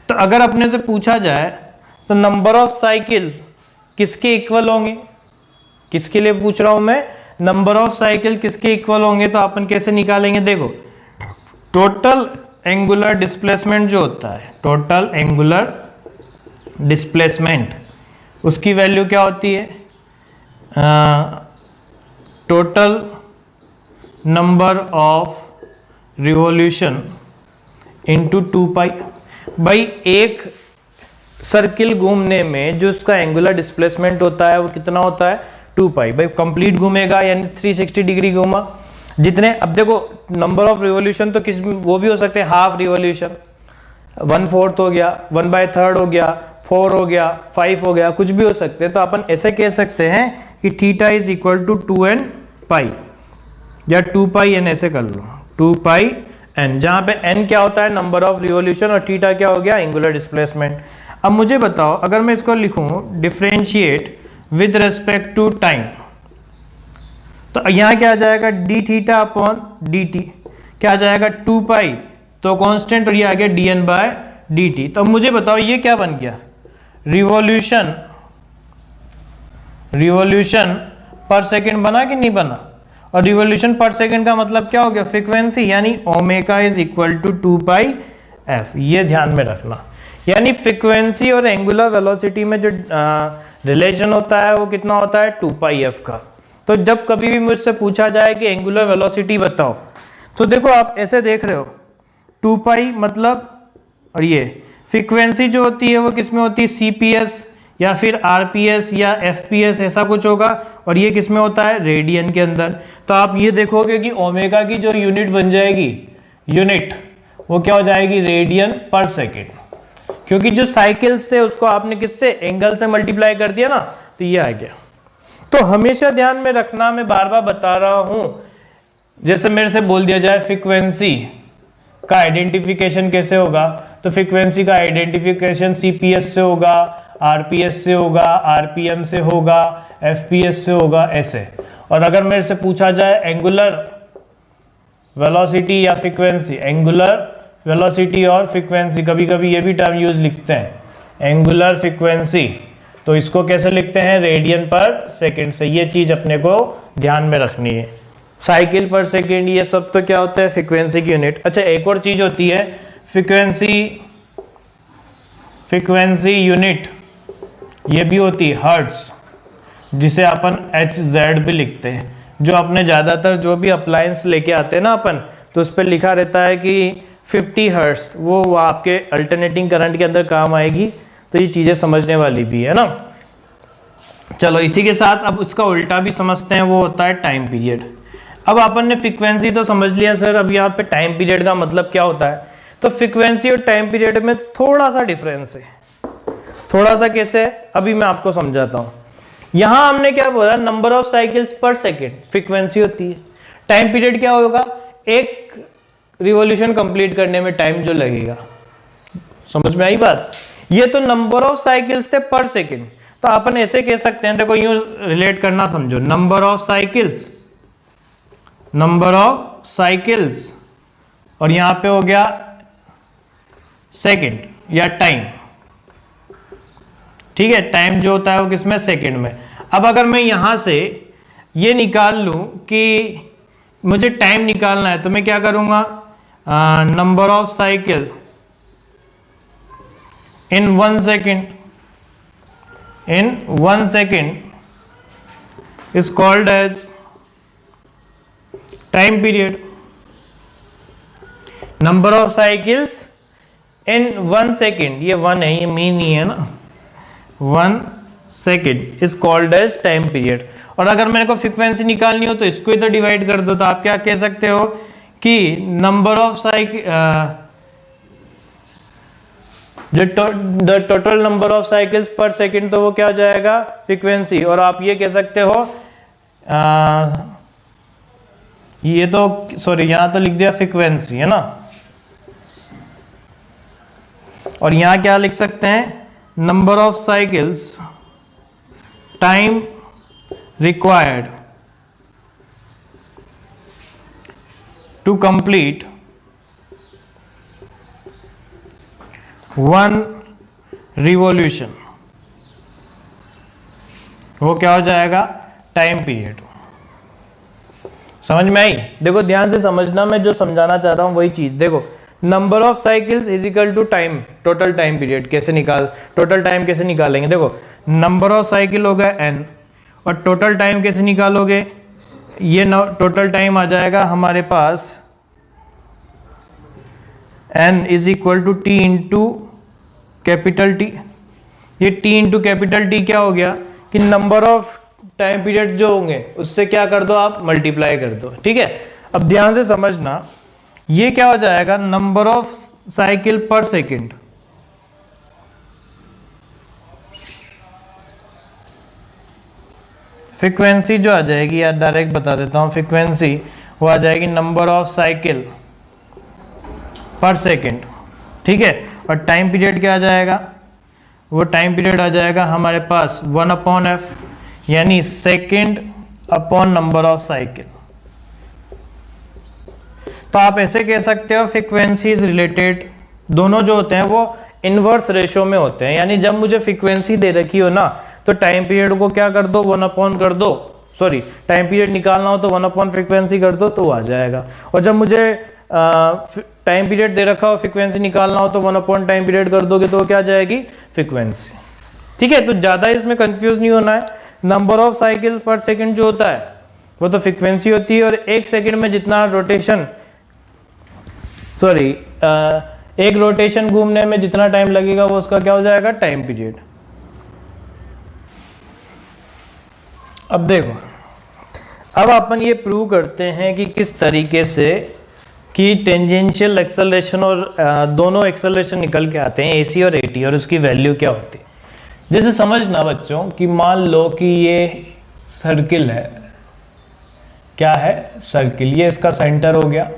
तो अगर अपने से पूछा जाए तो नंबर ऑफ साइकिल किसके इक्वल होंगे, किसके लिए पूछ रहा हूं मैं, नंबर ऑफ साइकिल किसके इक्वल होंगे, तो अपन कैसे निकालेंगे। देखो, टोटल एंगुलर डिस्प्लेसमेंट जो होता है, टोटल एंगुलर डिस्प्लेसमेंट, उसकी वैल्यू क्या होती है, total number of revolution into 2 पाई। भाई एक सर्किल घूमने में जो उसका एंगुलर डिस्प्लेसमेंट होता है वो कितना होता है 2 पाई। भाई कंप्लीट घूमेगा यानी 360 डिग्री घूमा, जितने, अब देखो नंबर ऑफ रिवॉल्यूशन तो किस वो भी हो सकते हैं, हाफ रिवॉल्यूशन, 1/4 हो गया, 1/3 हो गया, 4 हो गया, 5 हो गया, कुछ भी हो सकते हैं। तो अपन ऐसे कह सकते हैं कि theta is equal to 2n pi, या 2 पाई n ऐसे कर लो, 2 पाई n, जहां पे n क्या होता है नंबर ऑफ रिवॉल्यूशन और थीटा क्या हो गया एंगुलर डिस्प्लेसमेंट। अब मुझे बताओ, अगर मैं इसको लिखूं differentiate with respect to time, तो यहां क्या आ जाएगा D theta upon D T, क्या आ जाएगा 2 पाई, तो कांस्टेंट, और ये आ गया dn बाय dt। तो अब मुझे बताओ ये क्या बन गया, रिवॉल्यूशन, रिवॉल्यूशन पर सेकेंड बना कि नहीं बना, और रिवॉल्यूशन पर सेकेंड का मतलब क्या हो गया फ्रीक्वेंसी, यानी omega is equal to 2 pi F. ये ध्यान में रखना, यानी फ्रीक्वेंसी और एंगुलर वेलोसिटी में जो रिलेशन होता है वो कितना होता है 2 पाई एफ का। तो जब कभी भी मुझसे पूछा जाए कि एंगुलर वेलोसिटी बताओ, तो देखो आप ऐसे देख रहे हो 2 पाई मतलब, और ये फ्रीक्वेंसी जो होती है वो किस में होती है सीपीएस या फिर आरपीएस या एफपीएस ऐसा कुछ होगा, और ये किस में होता है रेडियन के अंदर। तो आप ये देखोगे कि ओमेगा की जो यूनिट बन जाएगी, यूनिट वो क्या हो जाएगी रेडियन पर सेकेंड, क्योंकि जो साइकिल्स थे उसको आपने किससे एंगल से मल्टीप्लाई कर दिया ना, तो ये आ गया। तो हमेशा ध्यान में रखना, मैं बार बार बता रहा हूं, जैसे मेरे से बोल दिया जाए फ्रीक्वेंसी का आइडेंटिफिकेशन कैसे होगा, तो फ्रीक्वेंसी का आइडेंटिफिकेशन सीपीएस से होगा, आरपीएस से होगा, आरपीएम से होगा, एफपीएस से होगा, ऐसे। और अगर मेरे से पूछा जाए एंगुलर वेलोसिटी या फ्रीक्वेंसी, एंगुलर वेलोसिटी और फ्रीक्वेंसी, कभी कभी ये भी टर्म यूज लिखते हैं एंगुलर फ्रीक्वेंसी, तो इसको कैसे लिखते हैं रेडियन पर सेकेंड से। ये चीज अपने को ध्यान में रखनी है, साइकिल पर सेकेंड ये सब तो क्या होता है फ्रीक्वेंसी की यूनिट। अच्छा, एक और चीज होती है फ्रीक्वेंसी यूनिट, ये भी होती है हर्ट्ज, जिसे अपन HZ भी लिखते हैं। जो अपने ज़्यादातर जो भी अप्लायंस लेके आते हैं ना अपन, तो उस पर लिखा रहता है कि 50 हर्ट्ज, वो आपके अल्टरनेटिंग करंट के अंदर काम आएगी। तो ये चीज़ें समझने वाली भी है ना। चलो इसी के साथ अब उसका उल्टा भी समझते हैं, वो होता है टाइम पीरियड। अब अपन ने फ्रीक्वेंसी तो समझ लिया सर, अब यहाँ पे टाइम पीरियड का मतलब क्या होता है। तो फ्रीक्वेंसी और टाइम पीरियड में थोड़ा सा डिफरेंस है। थोड़ा सा कैसे है अभी मैं आपको समझाता हूँ। यहां हमने क्या बोला, नंबर ऑफ साइकिल्स पर सेकेंड फ्रीक्वेंसी होती है, टाइम पीरियड क्या होगा, एक रिवॉल्यूशन कंप्लीट करने में टाइम जो लगेगा। समझ में आई बात। ये तो नंबर ऑफ साइकिल्स थे पर सेकेंड, तो अपन ऐसे कह सकते हैं, देखो यूं रिलेट करना समझो, नंबर ऑफ साइकिल्स और यहां पे हो गया सेकेंड या टाइम, ठीक है, टाइम जो होता है वो किसमें, सेकंड में। अब अगर मैं यहां से ये निकाल लूं कि मुझे टाइम निकालना है, तो मैं क्या करूंगा, number of cycle in 1 second, in 1 second is called as time period. Number of cycles in 1 second, ये 1 है, ये मीन नहीं है ना, 1 second is called as time period. और अगर मेरे को फ्रीक्वेंसी निकालनी हो तो इसको ही तो डिवाइड कर दो, तो आप क्या कह सकते हो कि number of cycle, the total number of cycles पर सेकेंड, तो वो क्या हो जाएगा, फ्रीक्वेंसी। और आप ये कह सकते हो, ये तो सॉरी यहां तो लिख दिया फ्रीक्वेंसी है ना, और यहां क्या लिख सकते हैं, number of cycles time required to complete 1 revolution, वो क्या हो जाएगा, टाइम पीरियड। समझ में आई? देखो ध्यान से समझना, मैं जो समझाना चाह रहा हूं वही चीज। देखो number of cycles is equal to time, total time period. Total time कैसे निकालेंगे, देखो नंबर ऑफ साइकिल हो गया n, और टोटल टाइम कैसे निकालोगे, ये टोटल टाइम आ जाएगा हमारे पास n is equal to T into capital T. ये टी इंटू कैपिटल टी क्या हो गया कि नंबर ऑफ टाइम पीरियड जो होंगे उससे क्या कर दो, आप मल्टीप्लाई कर दो। ठीक है, अब ध्यान से समझना, ये क्या हो जाएगा, नंबर ऑफ साइकिल पर सेकेंड, फ्रीक्वेंसी जो आ जाएगी, यार डायरेक्ट बता देता हूं, फ्रीक्वेंसी वो आ जाएगी नंबर ऑफ साइकिल पर सेकेंड। ठीक है, और टाइम पीरियड क्या आ जाएगा, वो टाइम पीरियड आ जाएगा हमारे पास 1/f, यानी second upon number of cycle. तो आप ऐसे कह सकते हो फ्रीक्वेंसी इज रिलेटेड, दोनों जो होते हैं वो इनवर्स रेशो में होते हैं, यानी जब मुझे फ्रीक्वेंसी दे रखी हो ना, तो टाइम पीरियड को क्या कर दो, 1/, कर दो, सॉरी टाइम पीरियड निकालना हो तो 1/, फ्रीक्वेंसी कर दो तो आ जाएगा। और जब मुझे टाइम पीरियड दे रखा हो, फ्रीक्वेंसी निकालना हो तो 1/, टाइम पीरियड कर दोगे तो क्या आ जाएगी, फ्रीक्वेंसी। ठीक है, तो ज़्यादा इसमें कंफ्यूज नहीं होना है। नंबर ऑफ साइकिल पर सेकेंड जो होता है वो तो फ्रीक्वेंसी होती है, और 1 सेकेंड में जितना रोटेशन, सॉरी एक रोटेशन घूमने में जितना टाइम लगेगा वो उसका क्या हो जाएगा, टाइम पीरियड। अब देखो, अब अपन ये प्रूव करते हैं कि किस तरीके से कि टेंजेंशियल एक्सेलरेशन और दोनों एक्सेलरेशन निकल के आते हैं, एसी और एटी, और उसकी वैल्यू क्या होती है। जैसे समझना बच्चों कि मान लो कि ये सर्किल है, क्या है, सर्किल, ये इसका सेंटर हो गया,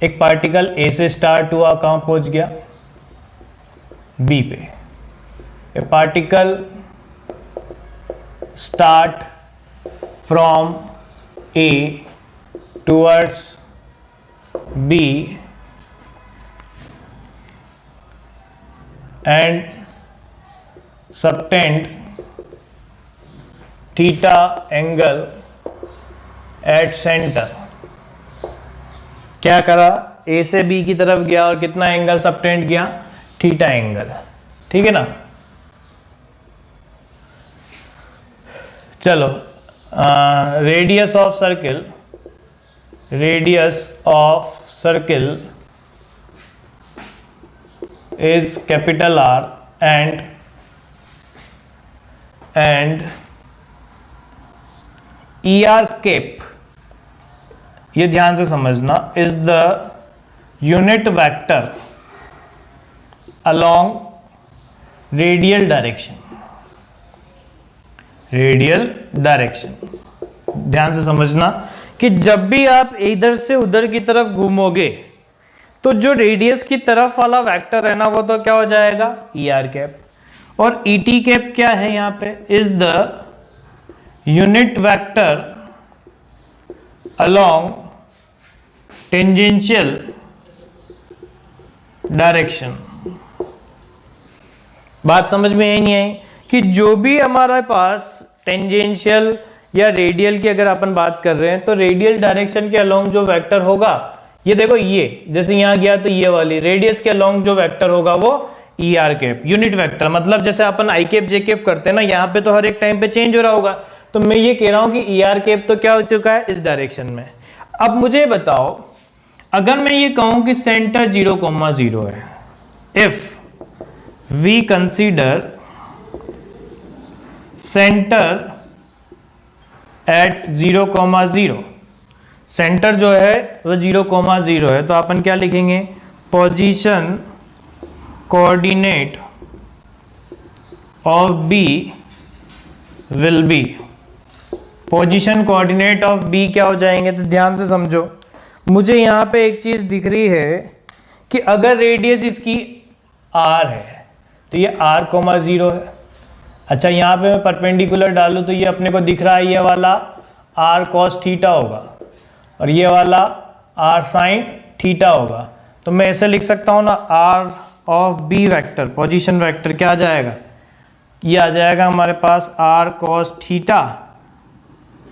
एक पार्टिकल ए से स्टार्ट हुआ, कहां पहुंच गया, बी पे। ए particle start from A towards B and subtend theta angle at center। क्या करा, A से B की तरफ गया और कितना एंगल सबटेंड किया, थीटा एंगल। ठीक है ना, चलो radius of circle, radius of circle is capital R and ER cap, ये ध्यान से समझना, is the unit vector along radial direction, radial direction. ध्यान से समझना कि जब भी आप इधर से उधर की तरफ घूमोगे तो जो रेडियस की तरफ वाला वेक्टर है ना, वो तो क्या हो जाएगा, ER कैप। और ET कैप क्या है यहाँ पे, is the unit vector along tangential direction. बात समझ में यही नहीं आई कि जो भी हमारे पास टेंजेंशियल या रेडियल की अगर अपन बात कर रहे हैं तो रेडियल डायरेक्शन के अलोंग जो वेक्टर होगा, ये देखो ये जैसे यहाँ गया तो ये वाली रेडियस के अलोंग जो वेक्टर होगा वो E R cap unit vector, मतलब जैसे अपन आई कैप जे कैप करते हैं ना, यहाँ पे तो हर एक टाइम पे चेंज हो रहा होगा, तो मैं ये कह रहा हूँ कि ई आर कैप तो क्या हो चुका है इस डायरेक्शन में। अब मुझे बताओ अगर मैं ये कहूँ कि सेंटर 0,0 है, if we consider centre at 0,0, centre जो है वो 0,0 है, तो अपन क्या लिखेंगे, position coordinate of B will be, position coordinate of B क्या हो जाएंगे, तो ध्यान से समझो, मुझे यहाँ पे एक चीज दिख रही है कि अगर रेडियस इसकी r है तो ये r,0 है। अच्छा यहाँ पे मैं परपेंडिकुलर डालूँ तो ये अपने को दिख रहा है ये वाला r cos थीटा होगा और ये वाला r sin थीटा होगा, तो मैं ऐसे लिख सकता हूँ ना, r of b vector position vector क्या आ जाएगा, ये आ जाएगा हमारे पास r cos थीटा,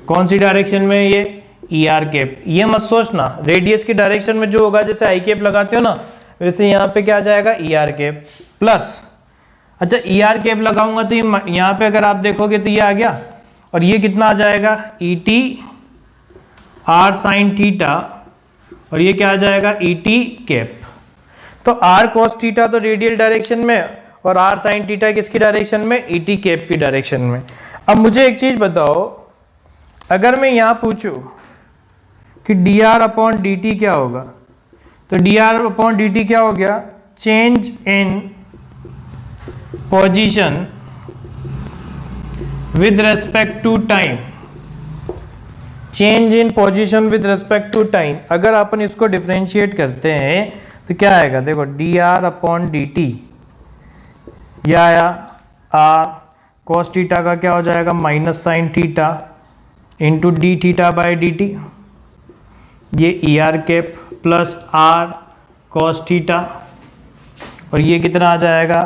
कौन सी डायरेक्शन में, ये ई आर कैप। ये मत सोचना रेडियस की डायरेक्शन में जो होगा जैसे आई कैप लगाते हो ना, वैसे यहाँ पे क्या आ जाएगा ई आर कैप प्लस, अच्छा ई आर कैप लगाऊंगा तो ये यहाँ पे अगर आप देखोगे तो ये आ गया और ये कितना आ जाएगा E T R sine theta और ये क्या आ जाएगा ई टी कैप। तो आर कॉस थीटा तो रेडियल डायरेक्शन में और आर साइन थीटा किसकी डायरेक्शन में, ई टी कैप की डायरेक्शन में। अब मुझे एक चीज बताओ, अगर मैं यहाँ पूछूं कि D are upon D T क्या होगा, तो D are upon D T क्या हो गया, change in position with respect to time, change in position with respect to time. अगर अपन इसको डिफरेंशिएट करते हैं तो क्या आएगा, देखो d are upon D T, यह आया आर कॉस थीटा का क्या हो जाएगा minus sine theta into d theta by D T, ये e are cap plus r cos theta और ये कितना आ जाएगा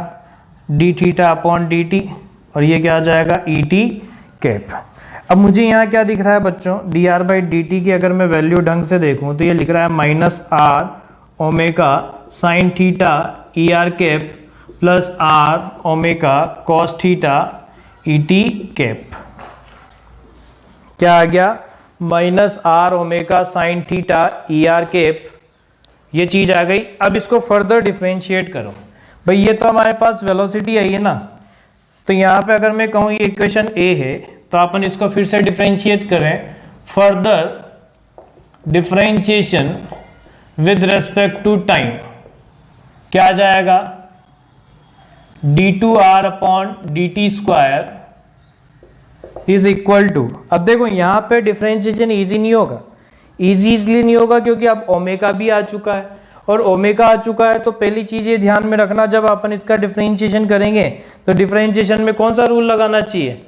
D theta upon D t और ये क्या आ जाएगा ई टी कैप। अब मुझे यहाँ क्या दिख रहा है बच्चों, D R by D T की अगर मैं वैल्यू ढंग से देखूँ तो ये लिख रहा है minus R omega sine theta E R cap plus R omega cos theta E T cap. क्या आ गया, minus R omega sine theta E R cap, ये चीज आ गई। अब इसको फर्दर डिफरेंशिएट करो भाई, ये तो हमारे पास वेलोसिटी आई है ना, तो यहाँ पे अगर मैं कहूँ ये इक्वेशन ए है तो अपन इसको फिर से डिफरेंशिएट करें, further differentiation with respect to time क्या आ जाएगा, D two R upon D T square is equal to, अब देखो यहाँ पे डिफरेंशिएशन इजी नहीं होगा, इजी इसलिए नहीं होगा क्योंकि अब ओमेगा भी आ चुका है और ओमेगा आ चुका है, तो पहली चीज ये ध्यान में रखना जब अपन इसका डिफरेंशिएशन करेंगे तो डिफरेंशिएशन में कौन सा रूल लगाना चाहिए,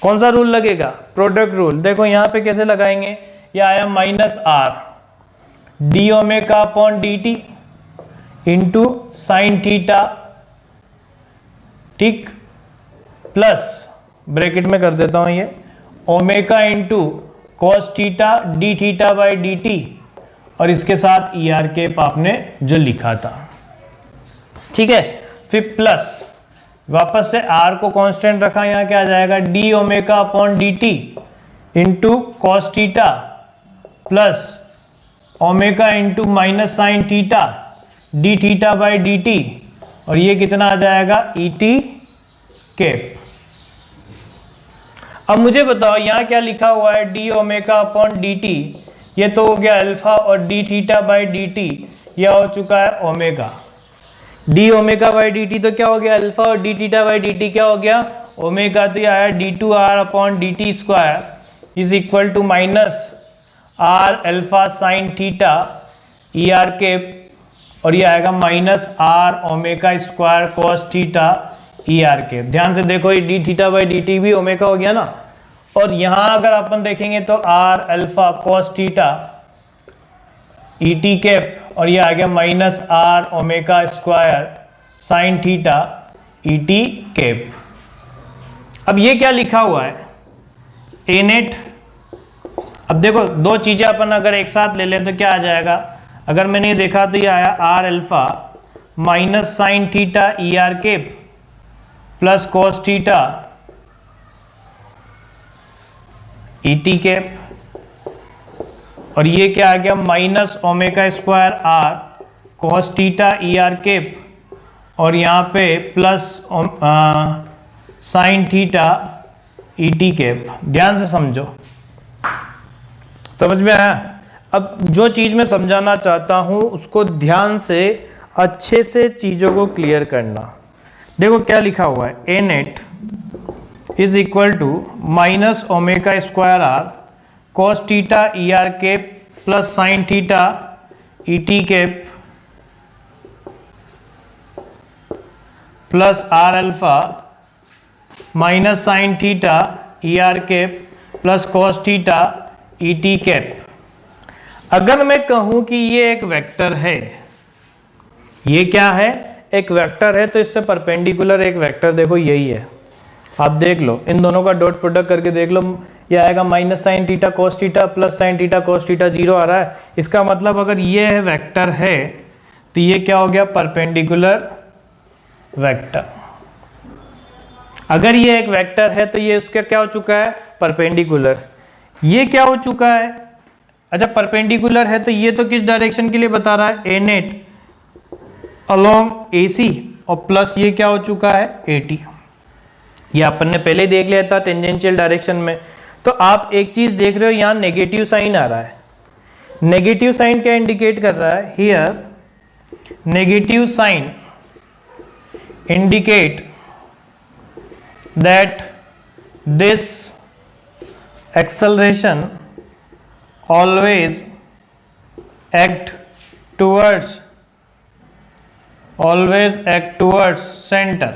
कौन सा रूल लगेगा, प्रोडक्ट रूल। देखो यहाँ पे कैसे लगाएंगे, ये आया minus R D omega upon D T into sine theta, ठीक, प्लस ब्रैकेट में कर देता हूं ये omega into cos theta D theta by D t और इसके साथ ई आर कैप आपने जो लिखा था, ठीक है, फिर प्लस वापस से आर को कांस्टेंट रखा, यहाँ क्या आ जाएगा D omega upon D T into cos theta plus omega into minus sine theta D theta by D t और ये कितना आ जाएगा ई टी कैप। अब मुझे बताओ यहाँ क्या लिखा हुआ है, D omega upon D T, ये तो हो गया अल्फा और D theta by D T यह हो चुका है omega, D omega by D T तो क्या हो गया अल्फा और D theta by D T क्या हो गया ओमेगा, तो ये आया D two R upon D T square is equal to minus R alpha sine theta E R cap और ये आएगा minus R omega square cos theta E R cap. ध्यान से देखो ये D theta by D T भी omega हो गया ना, और यहां अगर अपन देखेंगे तो R alpha cos theta E T cap और ये आ गया minus R omega square sine theta E T cap. अब ये क्या लिखा हुआ है, ए नेट। अब देखो दो चीजें अपन अगर एक साथ ले लें तो क्या आ जाएगा, अगर मैंने ये देखा तो ये आया R alpha minus sine theta E R cap plus cos theta E T cap, और ये क्या आ गया minus omega square are cos theta E R cap, और यहाँ पे plus sine theta E T cap. ध्यान से समझो, समझ में आया। अब जो चीज मैं समझाना चाहता हूं उसको ध्यान से अच्छे से चीजों को क्लियर करना। देखो क्या लिखा हुआ है, a net is equal to minus omega square are cos theta E R cap plus sine theta E T cap plus r alpha minus sine theta E R cap plus cos theta E T cap. अगर मैं कहूं कि ये एक vector है, ये क्या है, एक वेक्टर है, तो इससे परपेंडिकुलर एक वेक्टर देखो यही है। आप देख लो, इन दोनों का डॉट प्रोडक्ट करके देख लो, ये आएगा minus sine theta cos theta plus sine theta cos theta, zero आ रहा है। इसका मतलब अगर ये है वेक्टर है तो ये क्या हो गया, परपेंडिकुलर वेक्टर। अगर ये एक वेक्टर है तो ये उसका क्या हो चुका है, परपेंडिकुलर। ये क्या हो चुका है, अच्छा परपेंडिकुलर है तो ये तो किस डायरेक्शन के लिए बता रहा है, ए नेट अलोंग ए सी, और प्लस ये क्या हो चुका है, ए टी। ये अपन ने पहले देख लिया था टेंजेंशियल डायरेक्शन में। तो आप एक चीज देख रहे हो, यहां नेगेटिव साइन आ रहा है। नेगेटिव साइन क्या इंडिकेट कर रहा है, here negative sign indicate that this acceleration always act towards center,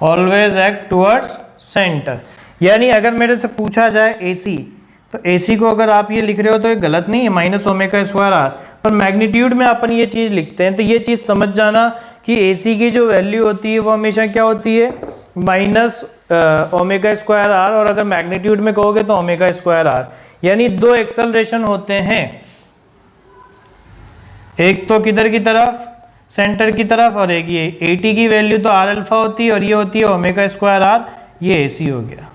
always act towards center। यानी अगर मेरे से पूछा जाए AC, तो AC को अगर आप ये लिख रहे हो तो ये गलत नहीं है, माइनस ओमेगा स्क्वायर आर, पर मैग्नीट्यूड में अपन ये चीज़ लिखते हैं। तो ये चीज़ समझ जाना कि AC की जो वैल्यू होती है वो हमेशा क्या होती है, माइनस ओमेगा स्क्वायर आर, और अगर मैग्नीट्यूड में कहोगे तो ओमेगा स्क्वायर आर। यानी दो एक्सेलरेशन होते हैं, एक तो किधर की तरफ, सेंटर की तरफ, और एक ये AT की वैल्यू तो आर अल्फा होती है और ये होती है ओमेगा स्क्वायर आर, ये AC हो गया।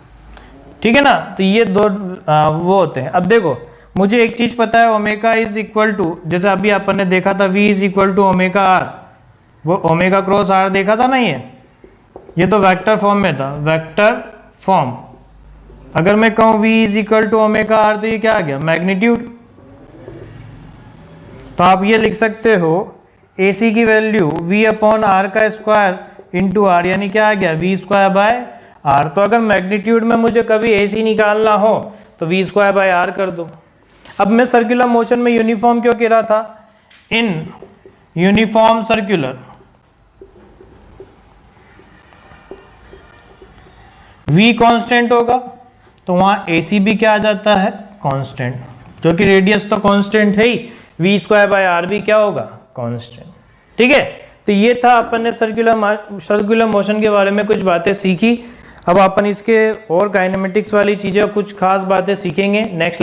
ठीक है ना, तो ये दो वो होते हैं। अब देखो मुझे एक चीज पता है, ओमेगा इज इक्वल टू, जैसे अभी अपन ने देखा था V is equal to omega R, वो ओमेगा क्रॉस आर देखा था ना, ये तो वेक्टर फॉर्म में था, वेक्टर फॉर्म। अगर मैं कहूं V is equal to omega R तो ये क्या आ गया, मैग्नीट्यूड। तो आप ये लिख सकते हो AC की वैल्यू V अपॉन आर का स्क्वायर इंटू आर, यानी क्या आ गया, V स्क्वायर बाय आर। तो अगर मैग्नीट्यूड में मुझे कभी AC निकालना हो तो V स्क्वायर बाय आर कर दो। अब मैं सर्कुलर मोशन में यूनिफॉर्म क्यों कह रहा था, इन यूनिफॉर्म सर्कुलर V कांस्टेंट होगा तो वहां AC भी क्या आ जाता है, कांस्टेंट, क्योंकि रेडियस तो कांस्टेंट है ही, V स्क्वायर बाय आर भी क्या होगा, कांस्टेंट। ठीक है, तो ये था अपन ने सर्कुलर मोशन के बारे में कुछ बातें सीखी। अब अपन इसके और काइनेमेटिक्स वाली चीजें कुछ खास बातें सीखेंगे नेक्स्ट